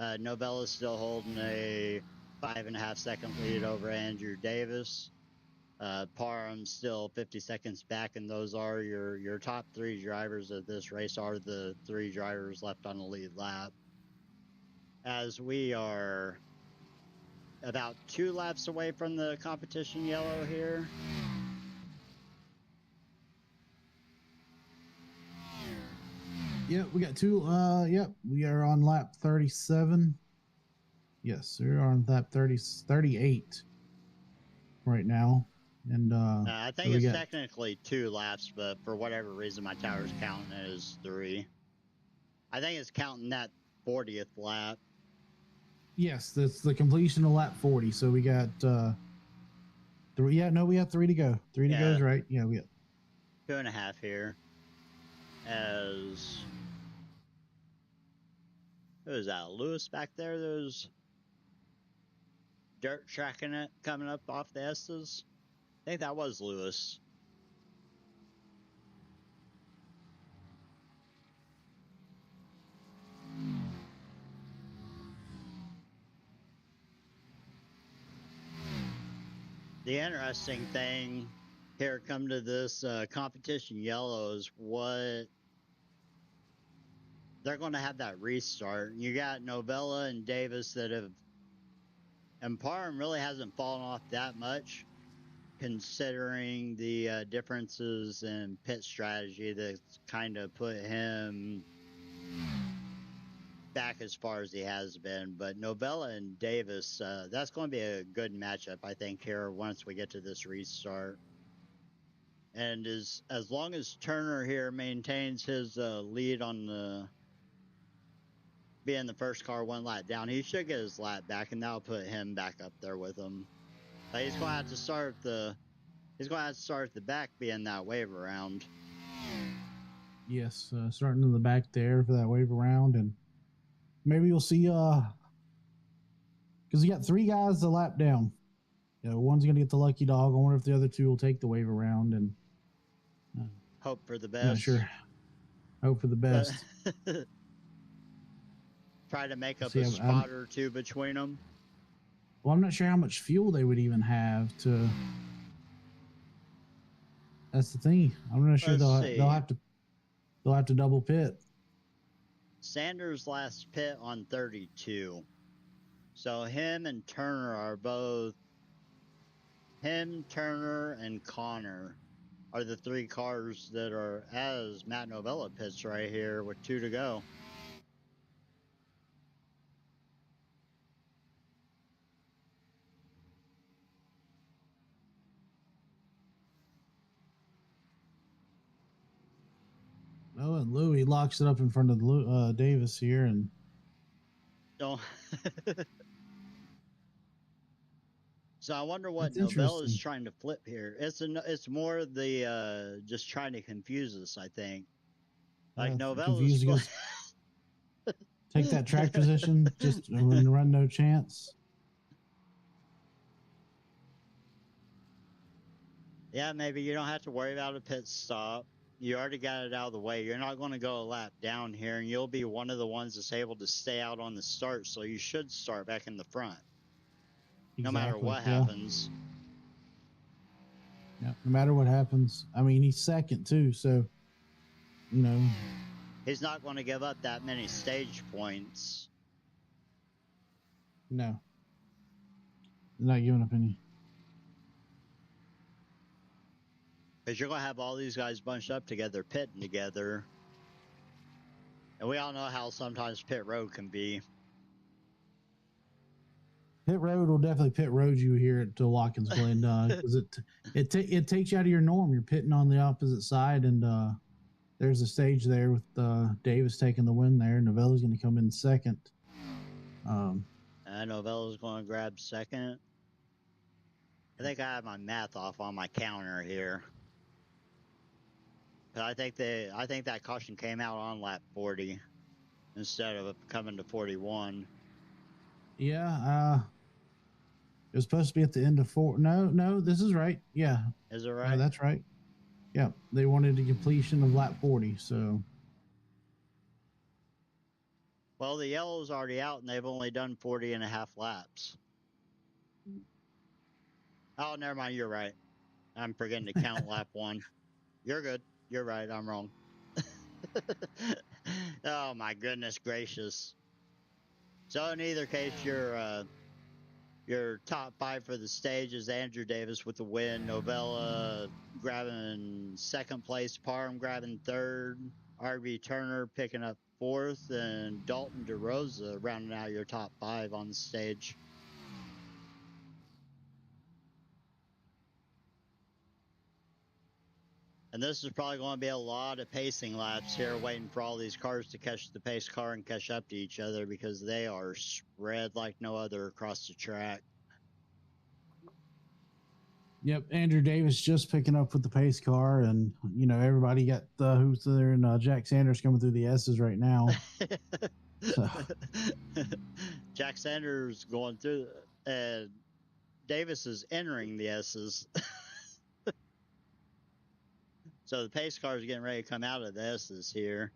Novella's still holding a 5.5 second lead over Andrew Davis. Parham's still 50 seconds back, and those are your top three drivers of this race are the three drivers left on the lead lap. As we are about 2 laps away from the competition yellow here. Yep, we got two. Yep, we are on lap 37. Yes, we're on lap 38 right now. And I think it's technically 2 laps, but for whatever reason, my tower's counting it as 3. I think it's counting that 40th lap. Yes, that's the completion of lap 40. So we got 3. Yeah, no, we have 3 to go. 3 to go is right. Yeah, we got 2.5 here. As who is that? Lewis back there? There's dirt tracking it coming up off the S's. I think that was Lewis. The interesting thing here come to this competition yellow is what they're going to have that restart. You got Novella and Davis that have, and Parham really hasn't fallen off that much considering the differences in pit strategy that's kind of put him back as far as he has been. But Novella and Davis, that's going to be a good matchup, I think, here once we get to this restart. And as long as Turner here maintains his lead on the being the first car 1 lap down, he should get his lap back, and that'll put him back up there with him. But he's going to have to start the back, being that wave around. Yes, starting in the back there for that wave around, and maybe you'll see because you got 3 guys a lap down. You know, one's gonna get the lucky dog. I wonder if the other 2 will take the wave around and hope for the best. Not sure. Hope for the best. Try to make up a spot or 2 between them. Well, I'm not sure how much fuel they would even have to. That's the thing. I'm not sure they'll have to double pit. Sanders last pit on 32. So him and Turner are both. Him, Turner, and Connor are the 3 cars that are as Matt Novella pits right here with 2 to go. Oh, and Louis locks it up in front of Davis here, and don't. So I wonder what Novella is trying to flip here. It's more the just trying to confuse us, I think. Like Novella's take that track position, just run no chance. Yeah, maybe you don't have to worry about a pit stop. You already got it out of the way. You're not going to go a lap down here, and you'll be one of the ones that's able to stay out on the start, so you should start back in the front. Exactly, no matter what happens. Yeah, no matter what happens. I mean, he's second, too, so, you know. He's not going to give up that many stage points. No. He's not giving up any. Because you're going to have all these guys bunched up together, pitting together. And we all know how sometimes pit road can be. Pit road will definitely pit road you here at Watkins, Glen, because it takes you out of your norm. You're pitting on the opposite side, and there's a stage there with Davis taking the win there. Novella's going to come in second. Novella's going to grab second. I think I have my math off on my counter here. But I think that caution came out on lap 40 instead of coming to 41. Yeah, it was supposed to be at the end of 4. No, this is right. Yeah. Is it right? No, that's right. Yeah, they wanted a completion of lap 40, so. Well, the yellow's already out, and they've only done 40 and a half laps. Oh, never mind. You're right. I'm forgetting to count lap 1. You're good. You're right. I'm wrong. Oh, my goodness gracious. So in either case, your top 5 for the stage is Andrew Davis with the win, Novella grabbing 2nd place, Parham grabbing 3rd, RB Turner picking up 4th, and Dalton DeRosa rounding out your top 5 on the stage. And this is probably going to be a lot of pacing laps here, waiting for all these cars to catch the pace car and catch up to each other, because they are spread like no other across the track. Yep, Andrew Davis just picking up with the pace car, and everybody got who's there, and Jack Sanders coming through the S's right now. So. Jack Sanders going through, and Davis is entering the S's. So the pace car is getting ready to come out of the S's here.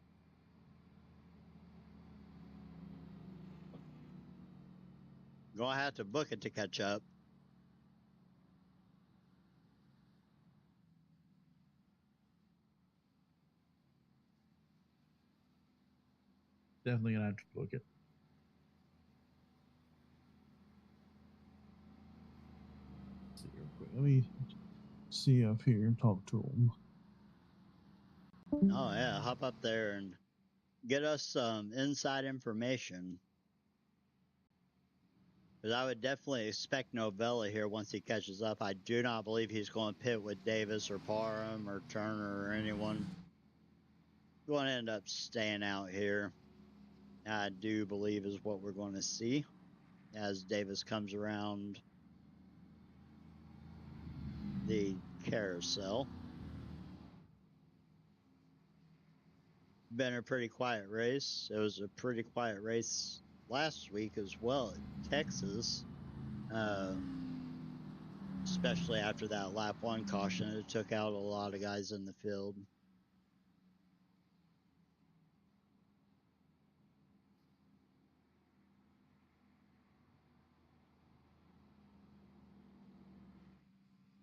Gonna have to book it to catch up. Definitely gonna have to book it. Let's see real quick. Let me see up here and talk to him. Oh yeah, hop up there and get us some inside information. Because I would definitely expect Novella here once he catches up. I do not believe he's going to pit with Davis or Parham or Turner or anyone. Going to end up staying out here. I do believe is what we're going to see as Davis comes around the carousel. Been a pretty quiet race. It was a pretty quiet race last week as well at Texas. Especially after that lap 1 caution, it took out a lot of guys in the field.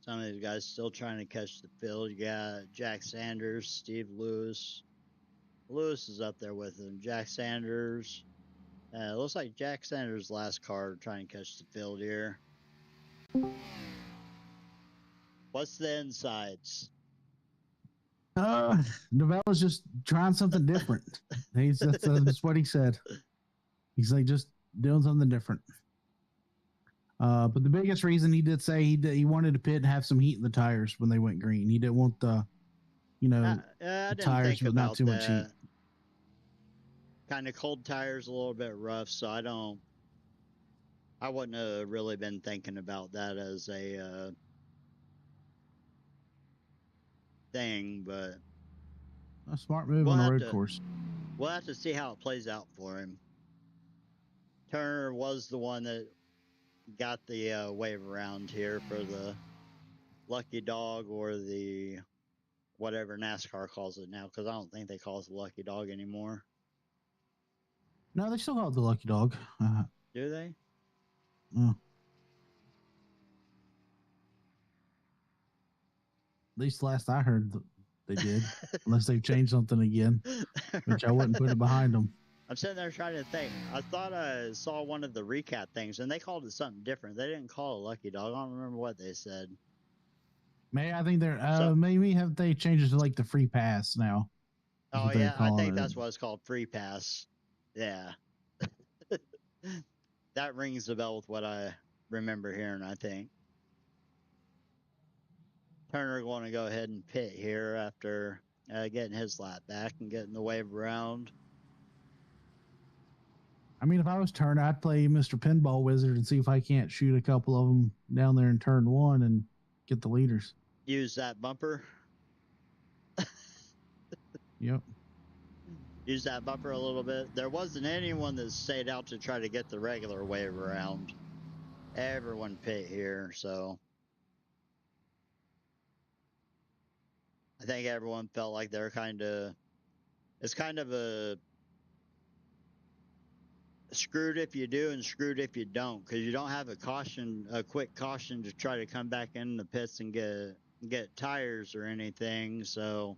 Some of these guys still trying to catch the field. You got Jack Sanders, Steve Lewis. Lewis is up there with him. Jack Sanders. It looks like Jack Sanders' last car trying to catch the field here. What's the insides? Novella's just trying something different. That's what he said. He's like just doing something different. But the biggest reason he did say he wanted to pit and have some heat in the tires when they went green. He didn't want the I didn't tires think with not about too much heat. Kind of cold tires, a little bit rough, so I wouldn't have really been thinking about that as a thing, but a smart move on the road course. We'll have to see how it plays out for him. Turner was the one that got the wave around here for the lucky dog, or the whatever NASCAR calls it now, because I don't think they call it the lucky dog anymore. No, they still call it the lucky dog. Do they? At least last I heard they did, unless they've changed something again, which I wouldn't put it behind them. I'm sitting there trying to think. I thought I saw one of the recap things, and they called it something different. They didn't call it lucky dog. I don't remember what they said. I think they're maybe have they changed it to like the free pass now. Oh yeah, I think that's what it's called, free pass. Yeah. That rings a bell with what I remember hearing, I think. Turner going to go ahead and pit here after getting his lap back and getting the wave around. I mean, if I was Turner, I'd play Mr. Pinball Wizard and see if I can't shoot a couple of them down there in turn 1 and get the leaders. Use that bumper. Yep. Use that bumper a little bit. There wasn't anyone that stayed out to try to get the regular wave around. Everyone pit here, so I think everyone felt like they're it's kind of a screwed if you do and screwed if you don't, because you don't have a quick caution to try to come back in the pits and get tires or anything. So,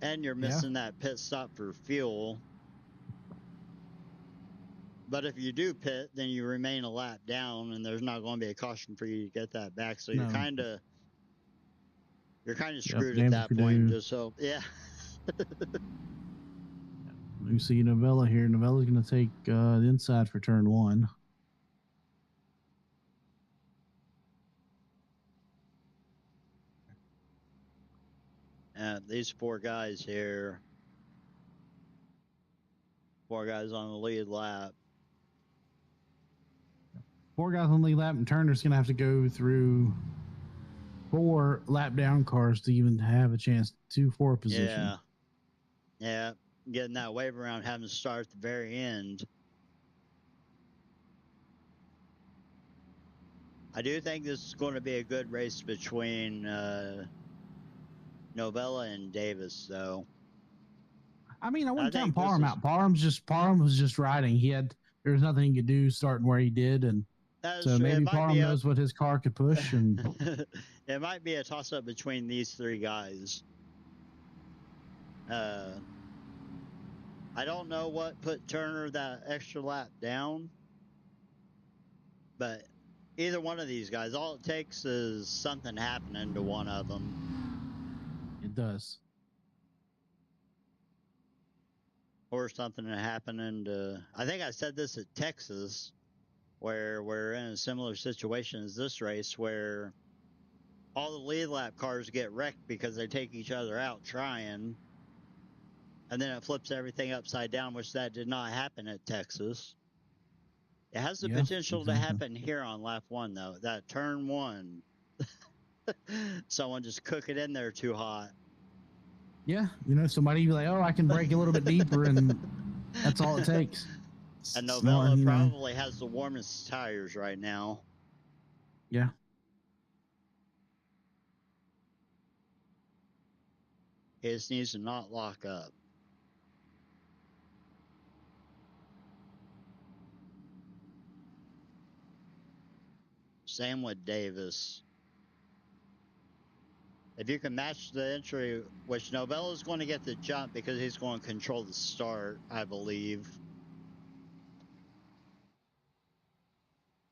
and you're missing that pit stop for fuel. But if you do pit, then you remain a lap down, and there's not going to be a caution for you to get that back. So you're kind of screwed at that point. Just so, yeah. You see Novella here. Novella's going to take the inside for turn 1. And these 4 guys here. 4 guys on the lead lap. 4 guys on the lead lap, and Turner's going to have to go through 4 lap down cars to even have a chance to 4 position. Yeah. Getting that wave around, having to start at the very end. I do think this is going to be a good race between Novella and Davis, though. I mean, I wouldn't count Parham out. Parham was just riding. There was nothing he could do starting where he did, and so maybe Parham knows what his car could push. And it might be a toss-up between these 3 guys. I don't know what put Turner that extra lap down, but either one of these guys, all it takes is something happening to one of them. It does. Or something happening to, I think I said this at Texas, where we're in a similar situation as this race, where all the lead lap cars get wrecked because they take each other out trying. And then it flips everything upside down, which that did not happen at Texas. It has the potential to happen here on lap 1, though. That turn 1, someone just cook it in there too hot. Yeah, somebody be like, "Oh, I can brake a little bit deeper," and that's all it takes. And Novella probably has the warmest tires right now. Yeah. He just needs to not lock up. Same with Davis. If you can match the entry, which Novella's going to get the jump because he's going to control the start, I believe.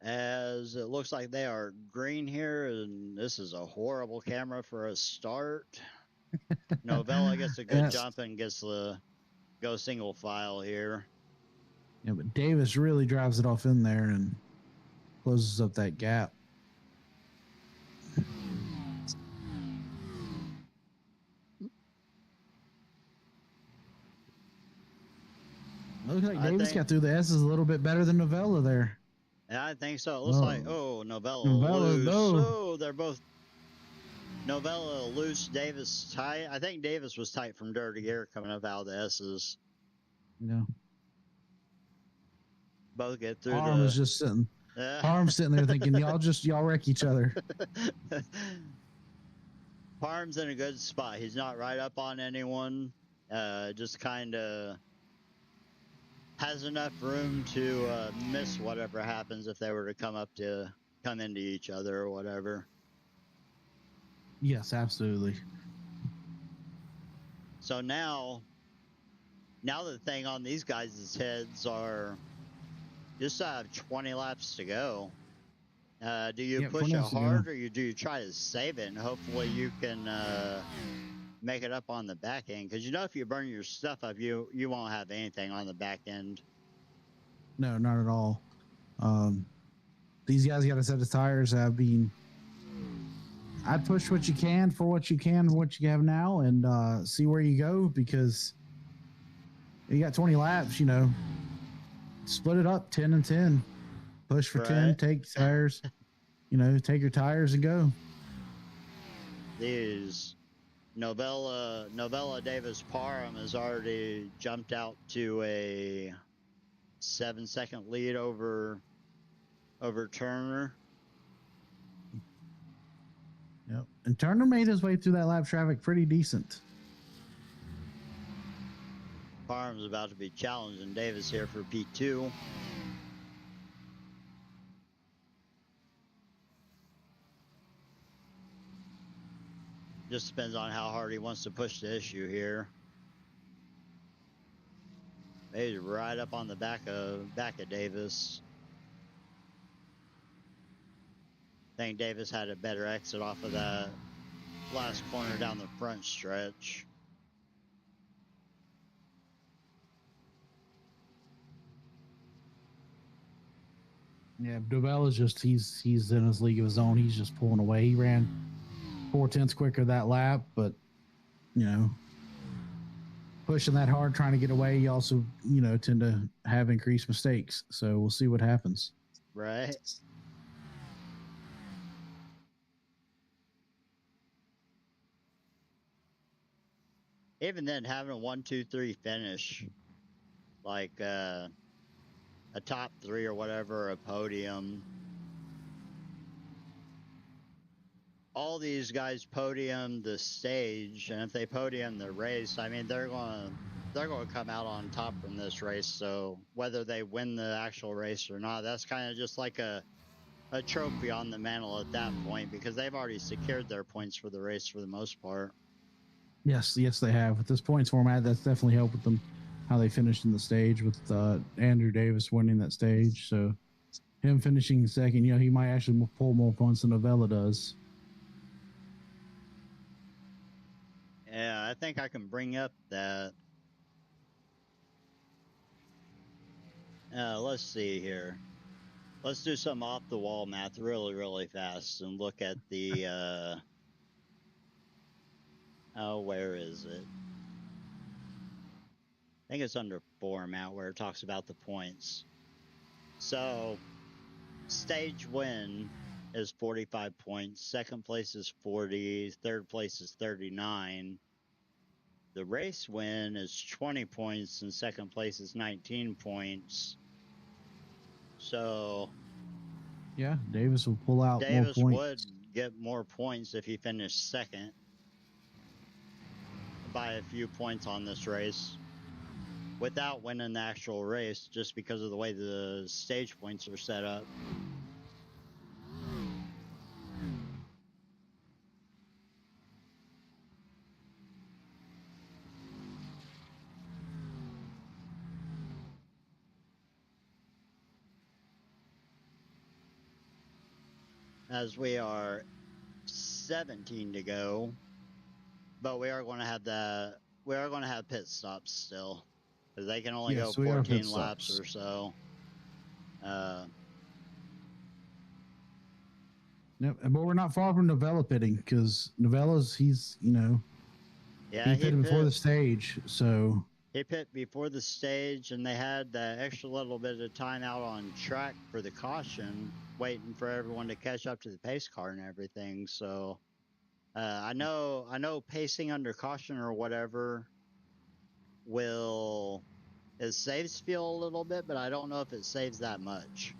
As it looks like they are green here, and this is a horrible camera for a start. Novella gets a good jump and gets the go single file here. Yeah, but Davis really drives it off in there and closes up that gap. Looks like Davis got through the S's a little bit better than Novella there. Yeah, I think so. It looks like, Novella loose. Oh, they're both Novella loose, Davis tight. I think Davis was tight from dirty air coming up out of the S's. Yeah. Both get through. Parham is just sitting. Parham's sitting there thinking, y'all wreck each other. Parham's in a good spot. He's not right up on anyone. Just kind of has enough room to miss whatever happens if they were to come into each other or whatever. Yes, absolutely. So now the thing on these guys' heads are just 20 laps to go. Do you push it hard, or do you try to save it and hopefully you can make it up on the back end? Because if you burn your stuff up, you won't have anything on the back end. No, not at all. These guys got a set of tires. I'd push what you can for what you have now, and see where you go, because you got 20 laps. Split it up 10 and 10. Push for 10. Take tires. Take your tires and go. These Novella Davis Parham has already jumped out to a 7-second lead over Turner. Yep. And Turner made his way through that lap traffic pretty decent. Parham's about to be challenging Davis here for P2. Just depends on how hard he wants to push the issue here. He's right up on the back of Davis. I think Davis had a better exit off of that last corner down the front stretch. Yeah, Novell is just he's in his league of his own. He's just pulling away. He ran 4/10 quicker that lap, but you know, pushing that hard, trying to get away, you also, you know, tend to have increased mistakes. So we'll see what happens. Right. Even then, having a 1, 2, 3 finish, like a top 3 or whatever, a podium. All these guys podium the stage, and if they podium the race, I mean, they're going to come out on top from this race. So whether they win the actual race or not, that's kind of just like a trophy on the mantle at that point, because they've already secured their points for the race for the most part. Yes, they have. With this points format, that's definitely helped with them how they finished in the stage with Andrew Davis winning that stage. So him finishing second, you know, he might actually pull more points than Novella does. Yeah, I think I can bring up that. Let's see here. Let's do some off the wall math really, really fast and look at the where is it? I think it's under format where it talks about the points. So stage win is 45 points, second place is 40, third place is 39. The race win is 20 points and second place is 19 points. So yeah, Davis will pull out Davis more points. would get more points if he finished second by a few points on this race without winning the actual race, just because of the way the stage points are set up. As we are 17 to go, but we are going to have pit stops still, because they can only go 14 laps or so. Yep, but we're not far from Novella pitting, because Novella's he's, you know, yeah, he pitted before the stage, so he pit before the stage, and they had the extra little bit of time out on track for the caution, waiting for everyone to catch up to the pace car and everything. So I know pacing under caution or whatever it saves fuel a little bit, but I don't know if it saves that much.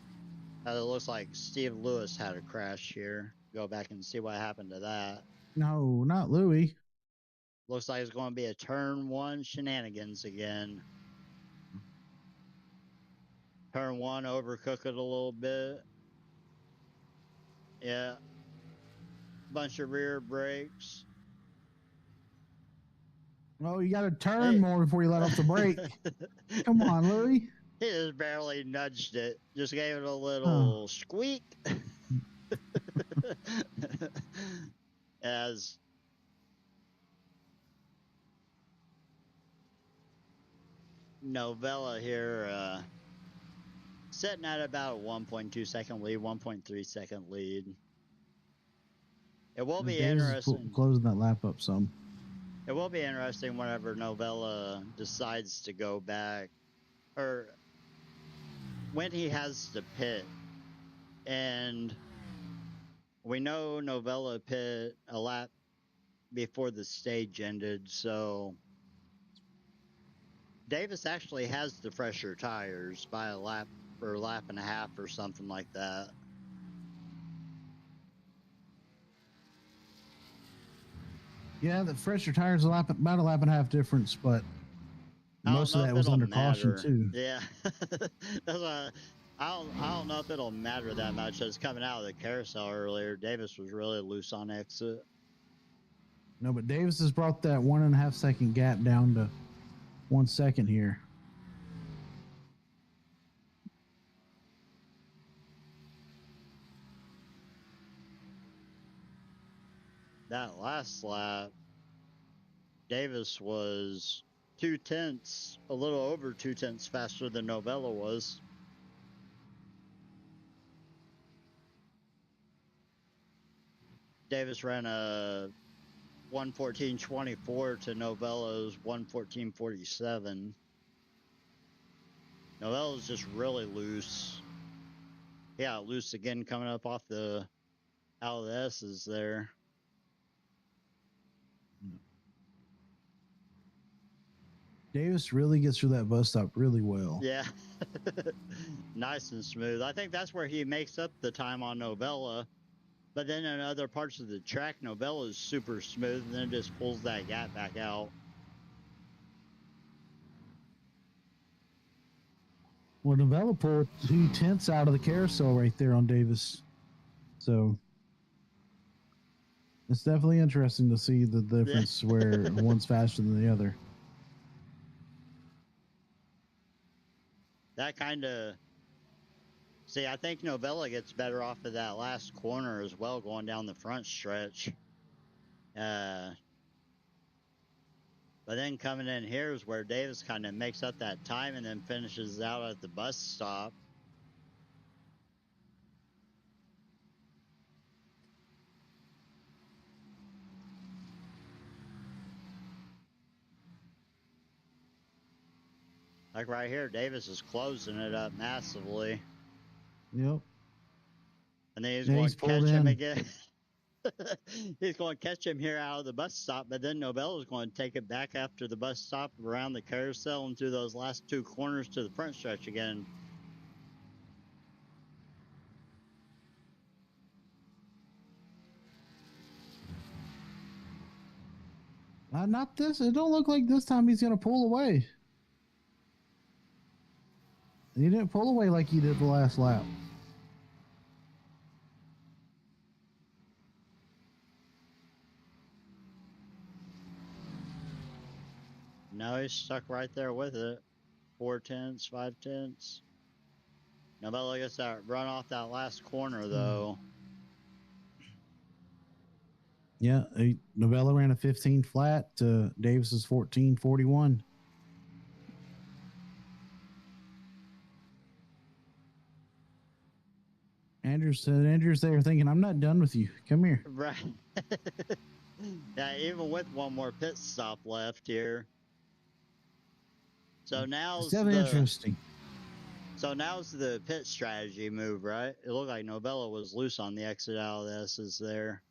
It looks like Steve Lewis had a crash here. Go back and see what happened to that. No, not Louis. Looks like it's going to be a turn 1 shenanigans again. Turn 1, overcook it a little bit. Yeah. Bunch of rear brakes. Oh, you got to turn more before you let off the brake. Come on, Louis. He just barely nudged it. Just gave it a little squeak. As Novella here sitting at about a 1.2 second lead, 1.3 second lead. It will be interesting. Closing that lap up some. It will be interesting whenever Novella decides to go back, or when he has to pit. And we know Novella pit a lap before the stage ended, so Davis actually has the fresher tires by a lap or a lap and a half or something like that. Yeah, the fresher tires about a lap and a half difference, but most of that was under caution too. Yeah, that's why I don't know if it'll matter that much. As coming out of the carousel earlier, Davis was really loose on exit. No, but Davis has brought that 1.5 second gap down to 1 second here. That last lap, Davis was 0.2, a little over 0.2 faster than Novella was. Davis ran a 1:14.24 to Novella's 1:14.47. Novella's just really loose. Yeah, loose again coming up off the out of the S's there. Davis really gets through that bus stop really well. Yeah. Nice and smooth. I think that's where he makes up the time on Novella. But then in other parts of the track, Novella is super smooth and then just pulls that gap back out. Well, Novella pulled 0.2 out of the carousel right there on Davis. So it's definitely interesting to see the difference where one's faster than the other. That kind of... See, I think Novella gets better off of that last corner as well, going down the front stretch. But then coming in here is where Davis kind of makes up that time and then finishes out at the bus stop. Like right here, Davis is closing it up massively. Yep. And then he's going to catch him again. He's going to catch him here out of the bus stop, but then Novella's going to take it back after the bus stop around the carousel and through those last two corners to the front stretch again. Not this. It don't look like this time he's going to pull away. He didn't pull away like he did the last lap. No, he's stuck right there with it. 4/10, 5/10. Novella gets that run off that last corner, though. Yeah, Novella ran a 15 flat to Davis's 14.41. Andrew's there thinking, I'm not done with you. Come here. Right. Yeah, even with one more pit stop left here. So now it's definitely interesting. So now's the pit strategy move, right? It looked like Novella was loose on the exit out of the S's there.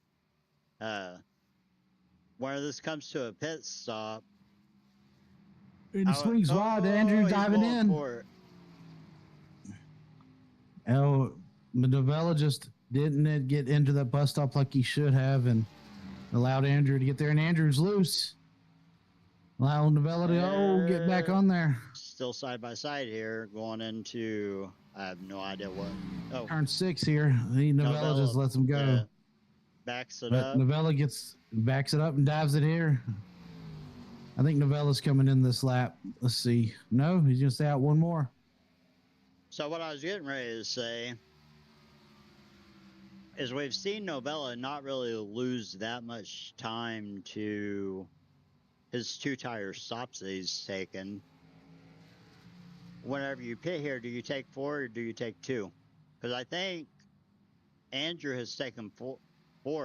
Where this comes to a pit stop. And he swings wide. Andrew diving in. Oh, Novella just didn't get into that bus stop like he should have and allowed Andrew to get there. And Andrew's loose. Allow Novella to get back on there. Still side by side here, going into, I have no idea what. Oh, turn 6 here. Novella just lets him go. Backs it up. Novella backs it up and dives it here. I think Novella's coming in this lap. Let's see. No, he's going to stay out one more. So what I was getting ready to say is we've seen Novella not really lose that much time to his 2-tire stops that he's taken. Whenever you pit here, do you take 4 or do you take 2? Because I think Andrew has taken 4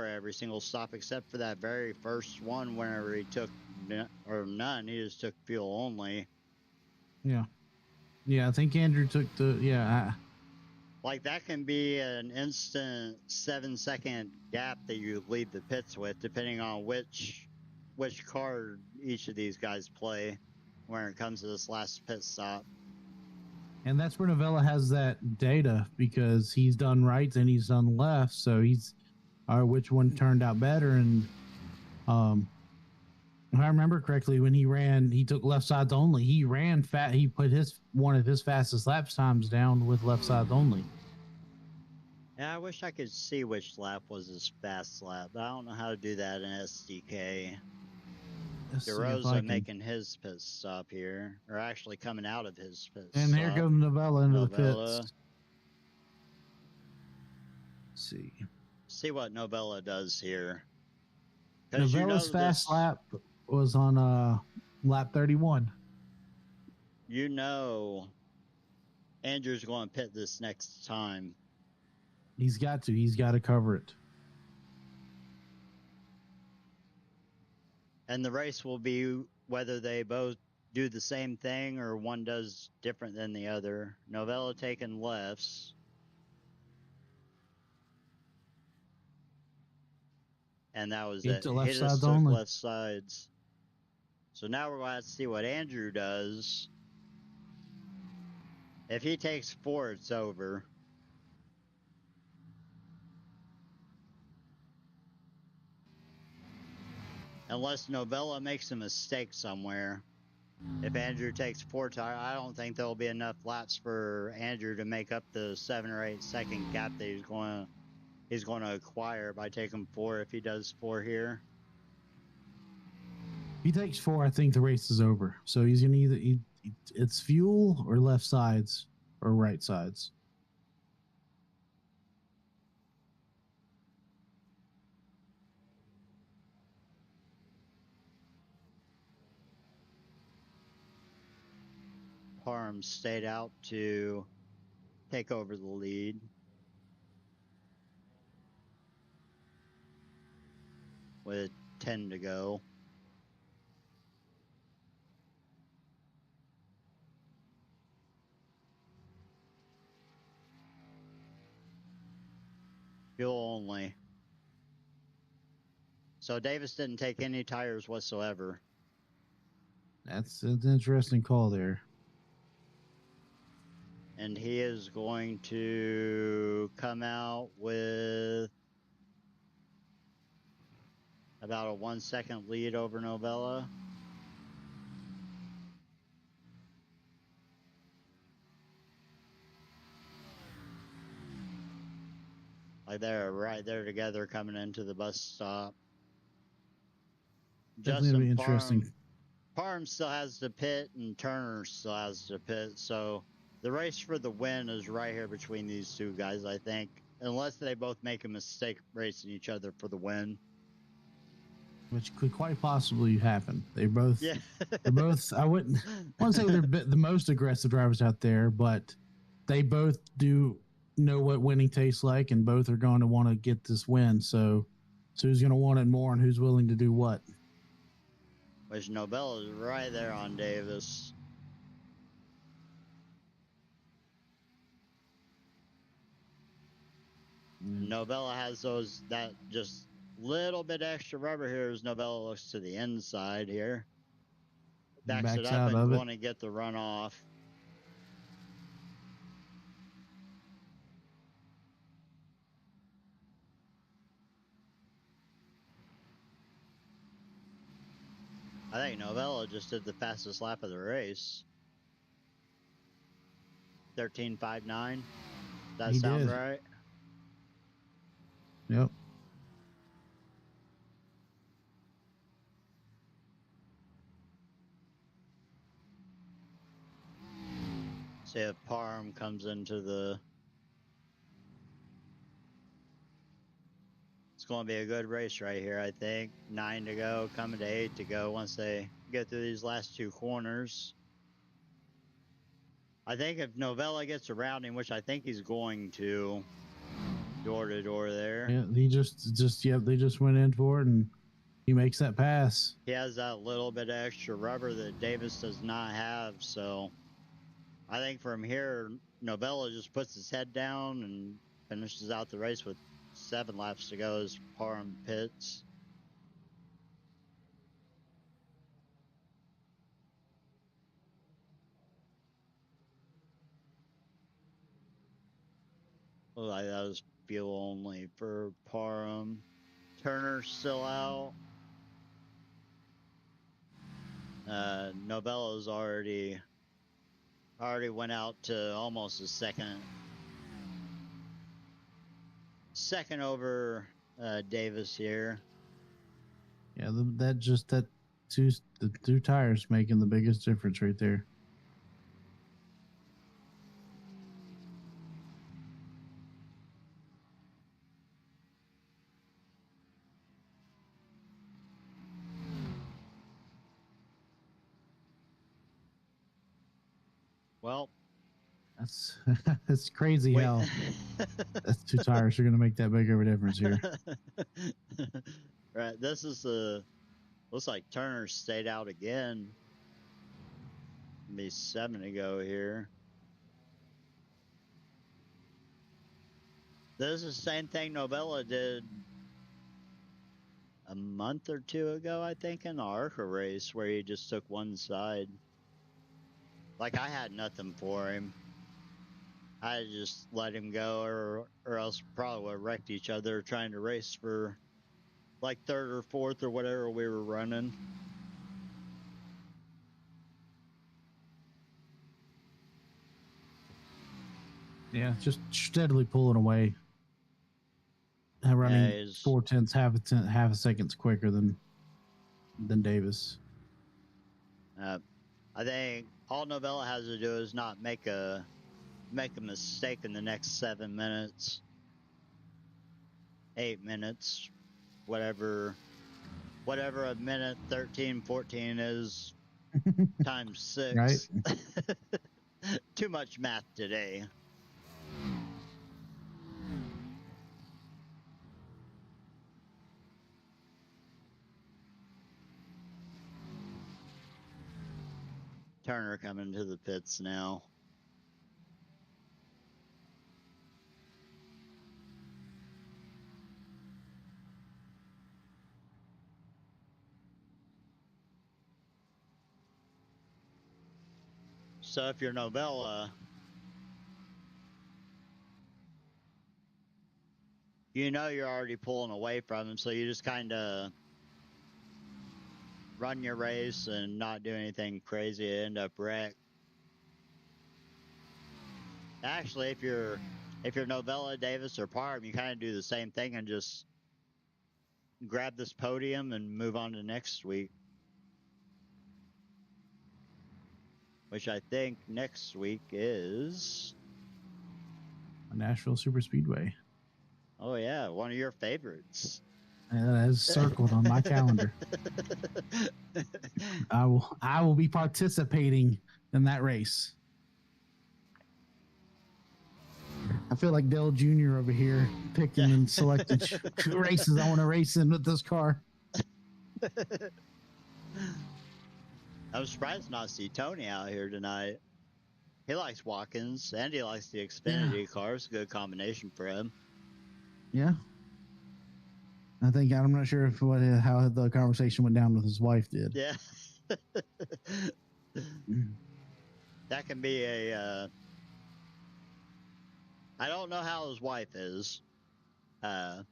every single stop except for that very first one whenever he took none. He just took fuel only. Yeah. Yeah, I think Andrew took like that can be an instant 7-second gap that you lead the pits with, depending on which card each of these guys play when it comes to this last pit stop. And that's where Novella has that data because he's done rights and he's done left, so he's which one turned out better. And If I remember correctly, when he ran, he took left sides only. He ran fat. He put one of his fastest lap times down with left sides only. Yeah, I wish I could see which lap was his fast lap, but I don't know how to do that in SDK. DeRosa making his pit stop here, or actually coming out of his pit stop. And here goes Novella into the pits. Let's see. See what Novella does here. Novella's fast lap was on lap 31. You know Andrew's going to pit this next time. He's got to. He's got to cover it. And the race will be whether they both do the same thing or one does different than the other. Novella taking lefts. And that was it. He just took left sides. So now we're going to see what Andrew does. If he takes 4, it's over. Unless Novella makes a mistake somewhere. If Andrew takes 4 tires, I don't think there'll be enough laps for Andrew to make up the 7 or 8 second gap that he's going to acquire by taking 4 if he does 4 here. If he takes 4, I think the race is over. So he's going to it's fuel or left sides or right sides. Parham stayed out to take over the lead. With 10 to go. Fuel only. So Davis didn't take any tires whatsoever. That's an interesting call there. And he is going to come out with about a 1 second lead over Novella. Like they're right there together coming into the bus stop. Definitely interesting. Parham still has the pit and Turner still has the pit. So the race for the win is right here between these two guys, I think. Unless they both make a mistake racing each other for the win. Which could quite possibly happen. They're both, I wouldn't want to say they're the most aggressive drivers out there, but they both do know what winning tastes like, and both are going to want to get this win. So who's going to want it more and who's willing to do what? Which Novella is right there on Davis. Novella has that just little bit extra rubber here as Novella looks to the inside here. Backs it up and going to get the run off. I think Novella just did the fastest lap of the race. 13.59. That sound right? Yep. See if Parham comes into the... It's going to be a good race right here, I think. 9 to go, coming to 8 to go once they get through these last 2 corners. I think if Novella gets around him, which I think he's going to, door to door there. Yeah, he they just went in for it and he makes that pass. He has that little bit of extra rubber that Davis does not have, so I think from here, Novella just puts his head down and finishes out the race with 7 laps to go as Parham pits. Looks like that was fuel only for Parham. Turner's still out. Novella's already went out to almost a second over Davis here. Yeah, the two tires making the biggest difference right there. Well, that's it's crazy how that's two tires are going to make that big of a difference here. Right, this is looks like Turner stayed out again. Be 7 to go here. This is the same thing Novella did a month or two ago, I think, in the ARCA race, where he just took one side. Like, I had nothing for him. I just let him go, or else probably would have wrecked each other trying to race for like third or fourth or whatever we were running. Yeah, just steadily pulling away. Running 4/10, half a seconds quicker than Davis. I think all Novella has to do is not make a mistake in the next 7 minutes, 8 minutes, whatever a minute 13, 14 is times 6. Right? Too much math today. Turner coming to the pits now. So if you're Novella, you know you're already pulling away from him, so you just kind of run your race and not do anything crazy and end up wrecked. Actually, if you're Novella, Davis, or Parham, you kind of do the same thing and just grab this podium and move on to next week. Which I think next week is Nashville Super Speedway. Oh yeah, one of your favorites. That is circled on my calendar. I will be participating in that race. I feel like Dale Jr. over here picking and selecting races I want to race in with this car. I'm surprised not to see Tony out here tonight. He likes Watkins and he likes the Xfinity cars. Good combination for him. Yeah. I'm not sure how the conversation went down with his wife did. Yeah. That can be a I don't know how his wife is. I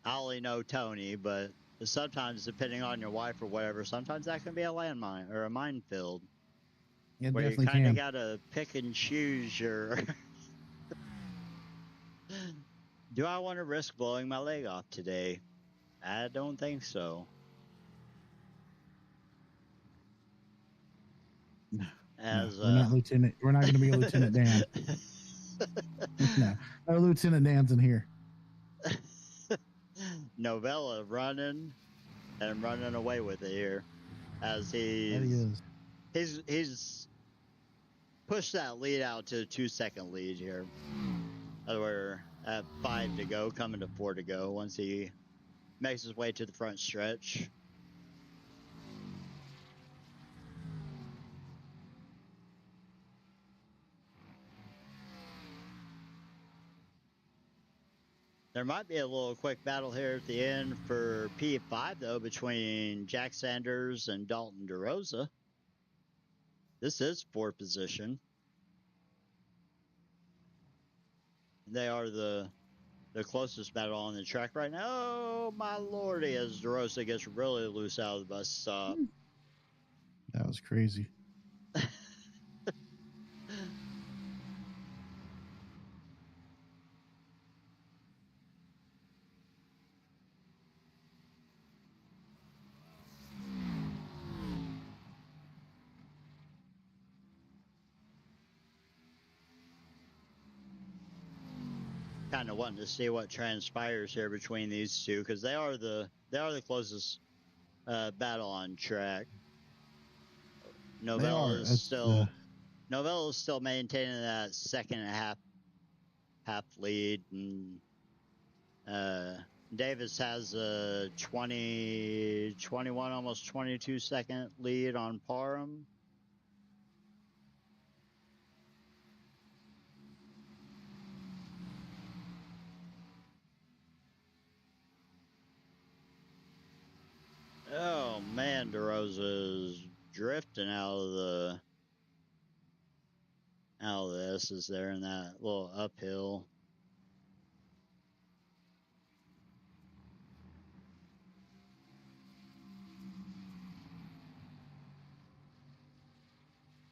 only know Tony, but sometimes, depending on your wife or whatever, sometimes that can be a landmine or a minefield. It where definitely you kind of can. gotta pick and choose your. Do I want to risk blowing my leg off today? I don't think so. As we're not lieutenant. We're not going to be a Lieutenant Dan. No Lieutenant Dan's in here. Novella running away with it here, as he's pushed that lead out to a 2-second lead here. We're at 5 to go, coming to 4 to go once he makes his way to the front stretch. There might be a little quick battle here at the end for P5, though, between Jack Sanders and Dalton DeRosa. This is 4th position. They are the closest battle on the track right now. Oh, my lordy, as DeRosa gets really loose out of the bus stop. That was crazy. Kind of wanting to see what transpires here between these two, because they are the closest battle on track. Novella is still maintaining that second and half lead, and Davis has a 21, almost 22-second lead on Parham. Oh man, DeRosa's drifting out of this is there in that little uphill.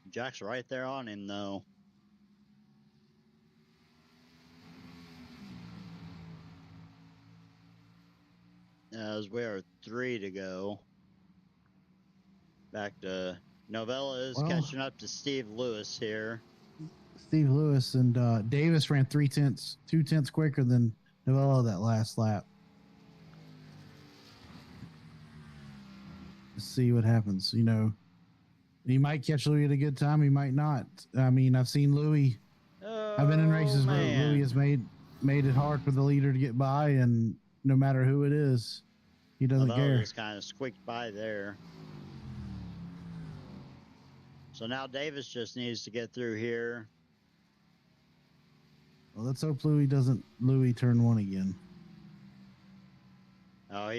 Jack's right there on him though. As we are 3 to go. Back to Novella is catching up to Steve Lewis here. Steve Lewis and Davis ran 2/10 quicker than Novella that last lap. Let's see what happens. You know, he might catch Louis at a good time. He might not. I mean, I've seen Louis. I've been in races where Louis has made it hard for the leader to get by, and no matter who it is, he doesn't care. Just kind of squeaked by there. So now Davis just needs to get through here. Well, let's hope Louis doesn't turn one again. Oh,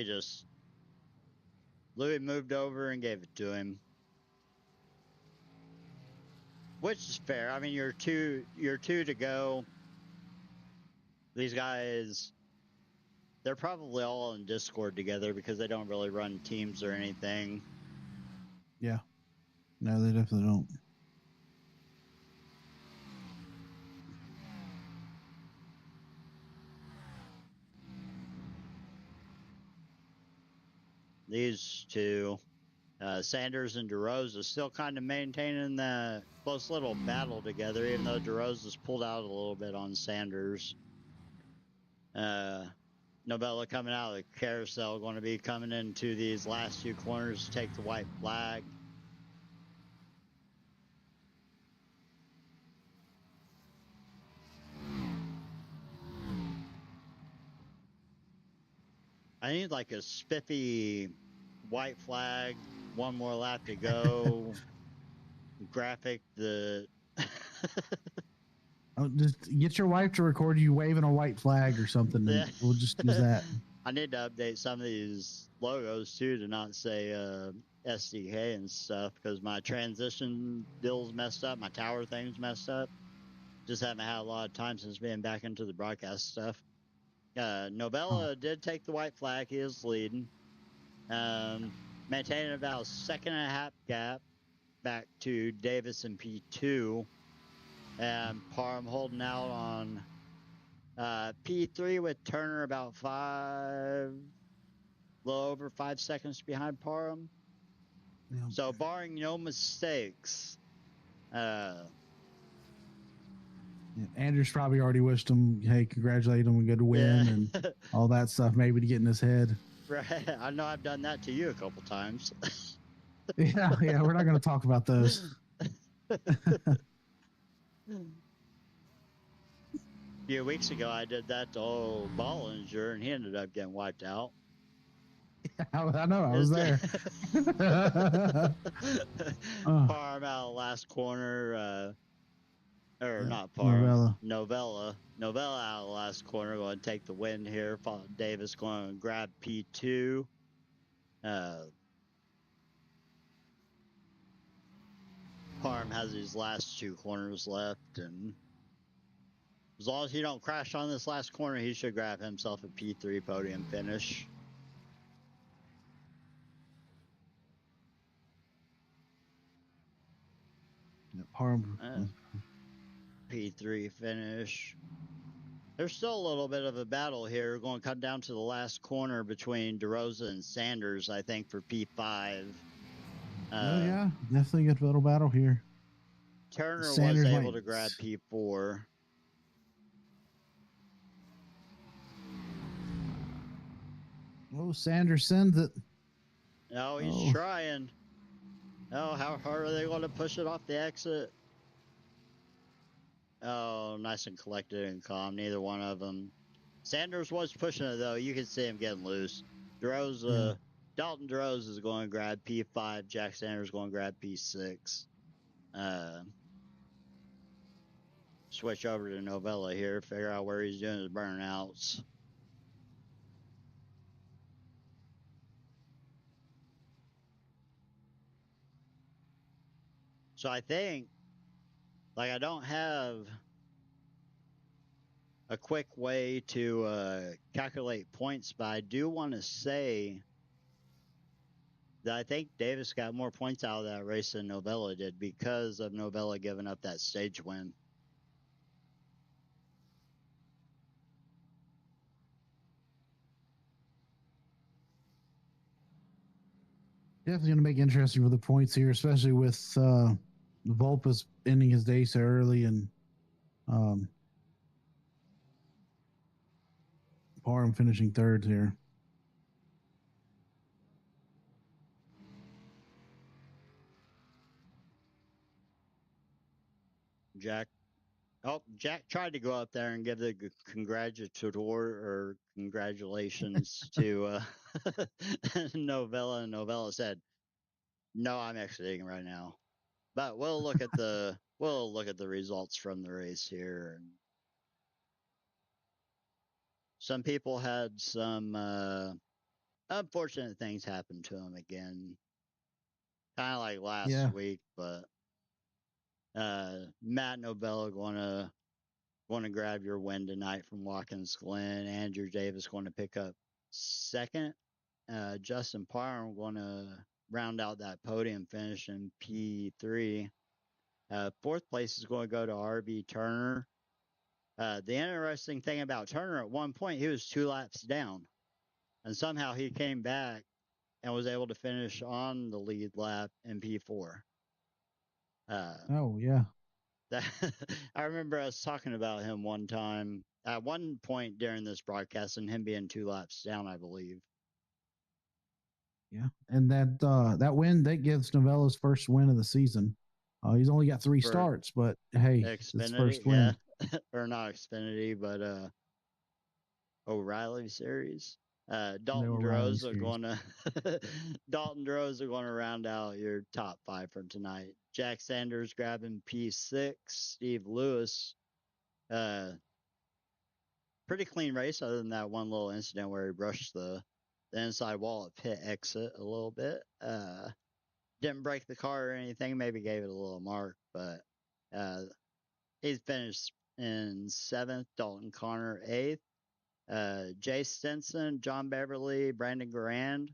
Louis moved over and gave it to him. Which is fair. I mean, you're two to go. These guys, they're probably all in Discord together because they don't really run teams or anything. Yeah. No, they definitely don't. These two, Sanders and DeRosa, still kind of maintaining that close little battle together, even though DeRosa's pulled out a little bit on Sanders. Novella coming out of the carousel, going to be coming into these last 2 corners to take the white flag. I need like a spiffy white flag, 1 more lap to go. Graphic, just get your wife to record you waving a white flag or something. Yeah. We'll just use that. I need to update some of these logos too to not say SDK and stuff, because my transition deal's messed up, my tower thing's messed up. Just haven't had a lot of time since being back into the broadcast stuff. Novella did take the white flag. He is leading. Maintaining about a 1.5-second gap back to Davis and P2. And Parham holding out on P3 with Turner about a little over 5 seconds behind Parham. Yeah. So barring no mistakes, Andrews probably already wished him, hey, congratulate him, a good win, and all that stuff, maybe to get in his head. Right. I know I've done that to you a couple times. yeah, we're not going to talk about those. A few weeks ago, I did that to old Bollinger, and he ended up getting wiped out. I know, I was there. Parham out of last corner, not Parham, Novella out of the last corner, going to take the win here. Davis going to grab P2. Parham has these last 2 corners left, and as long as he don't crash on this last corner, he should grab himself a P3 podium finish. P3 finish. There's still a little bit of a battle here. We're going to come down to the last corner between DeRosa and Sanders, I think, for P5. Yeah, definitely a good little battle here. Turner Sanders was able to grab P4. Oh, Sanders sends it. Oh, he's trying. Oh, how hard are they going to push it off the exit? Oh, nice and collected and calm. Neither one of them. Sanders was pushing it, though. You can see him getting loose. Dalton DeRosa is going to grab P5. Jack Sanders is going to grab P6. Switch over to Novella here. Figure out where he's doing his burnouts. So I think, like, I don't have a quick way to calculate points, but I do want to say that I think Davis got more points out of that race than Novella did because of Novella giving up that stage win. Definitely going to make it interesting for the points here, especially with Vulpes ending his day so early and Parham finishing third here. Jack tried to go up there and give the congratulations to Novella, and Novella said, "No, I'm exiting right now." But we'll look at the results from the race here. Some people had some unfortunate things happen to them again, kind of like last week. But Matt Novella going to grab your win tonight from Watkins Glen. Andrew Davis going to pick up second. Justin Parham going to round out that podium finish in P3. Fourth place is going to go to RB Turner. The interesting thing about Turner, at one point, he was 2 laps down. And somehow he came back and was able to finish on the lead lap in P4. I remember us talking about him one time, at one point during this broadcast, and him being 2 laps down, I believe. Yeah, and that win, that gives Novella's first win of the season. He's only got 3 starts, but hey, it's his first win. Or not Xfinity, but O'Reilly Series. Dalton DeRosa going to round out your top 5 from tonight. Jack Sanders grabbing P6. Steve Lewis, pretty clean race other than that one little incident where he brushed the inside wall at pit exit a little bit. Didn't break the car or anything, maybe gave it a little mark, but he's finished in 7th. Dalton Connor 8th. Jay Stinson, John Beverly, Brandon Garand.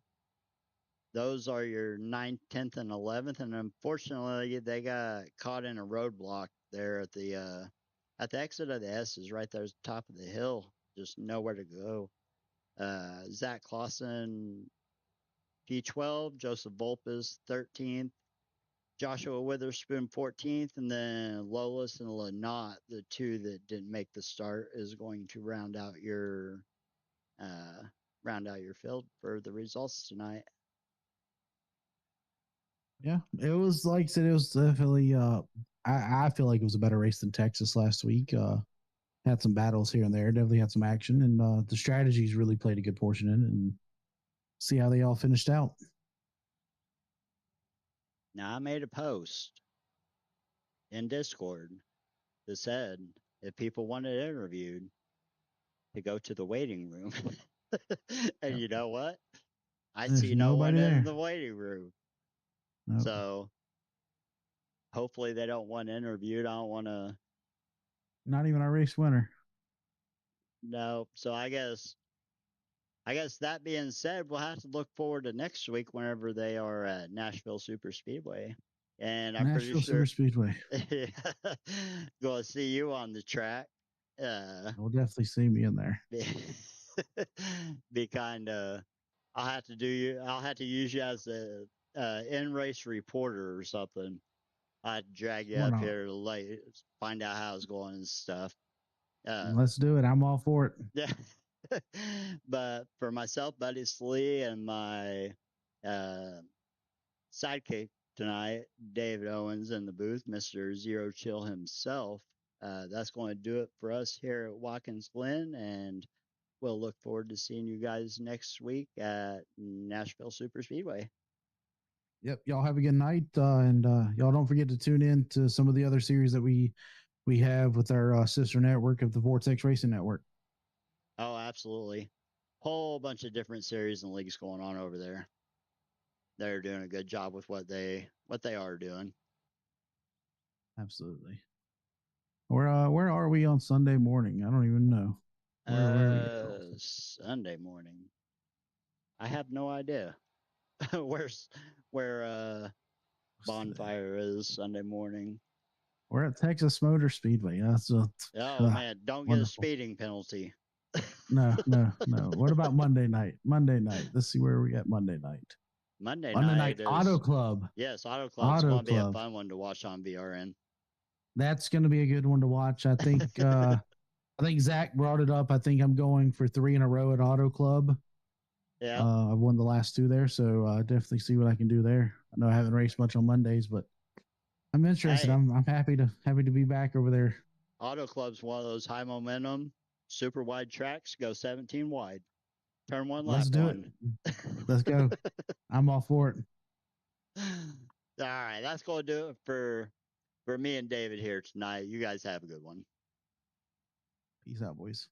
Those are your 9th, 10th, and 11th. And unfortunately, they got caught in a roadblock there at the exit of the S's right there at the top of the hill. Just nowhere to go. Zach Clausen, P12. Joseph Volpes, 13th. Joshua Witherspoon, 14th. And then Lolis and Lynott, the 2 that didn't make the start, is going to round out your field for the results tonight. Yeah, it was like I said, it was definitely I feel like it was a better race than Texas last week. Had some battles here and there, definitely had some action, and the strategies really played a good portion in it, and see how they all finished out. Now, I made a post in Discord that said if people wanted interviewed, to go to the waiting room. And you know what? There's see no one there in the waiting room. Nope. So hopefully they don't want interviewed. I don't want to. Not even our race winner. No. So I guess that being said, we'll have to look forward to next week whenever they are at Nashville Super Speedway And I'm pretty Nashville sure Super Speedway. going to see you on the track. You'll definitely see me in there. Be kind of. I'll have to do you. I'll have to use you as a in race reporter or something. I'd drag you Why up not? here to find out how it's going and stuff. Let's do it. I'm all for it. Yeah. But for myself, Buddy Slee, and my uh, sidekick tonight, David Owens in the booth, Mr. Zero Chill himself, that's going to do it for us here at Watkins Glen. And we'll look forward to seeing you guys next week at Nashville Super Speedway. Yep. Y'all have a good night. And y'all don't forget to tune in to some of the other series that we have with our sister network of the Vortex Racing Network. Oh, absolutely. Whole bunch of different series and leagues going on over there. They're doing a good job with what they are doing. Absolutely. Where are we on Sunday morning? I don't even know. Where are we at? Sunday morning. I have no idea. Where Bonfire is Sunday morning. We're at Texas Motor Speedway. That's man, don't get a wonderful. speeding penalty. No. What about Monday night? Let's see where we at Monday night. Monday night is Auto Club. Yes, Auto Club's going to be a fun one to watch on VRN. That's going to be a good one to watch. I think I think Zach brought it up. I think I'm going for 3 in a row at Auto Club. Yeah. I've won the last 2 there, so definitely see what I can do there. I know I haven't raced much on Mondays, but I'm interested. Hey. I'm happy to be back over there. Auto Club's one of those high momentum, super wide tracks. Go 17 wide. Turn one lap. Let's do it. Let's go. I'm all for it. All right, that's going to do it for me and David here tonight. You guys have a good one. Peace out, boys.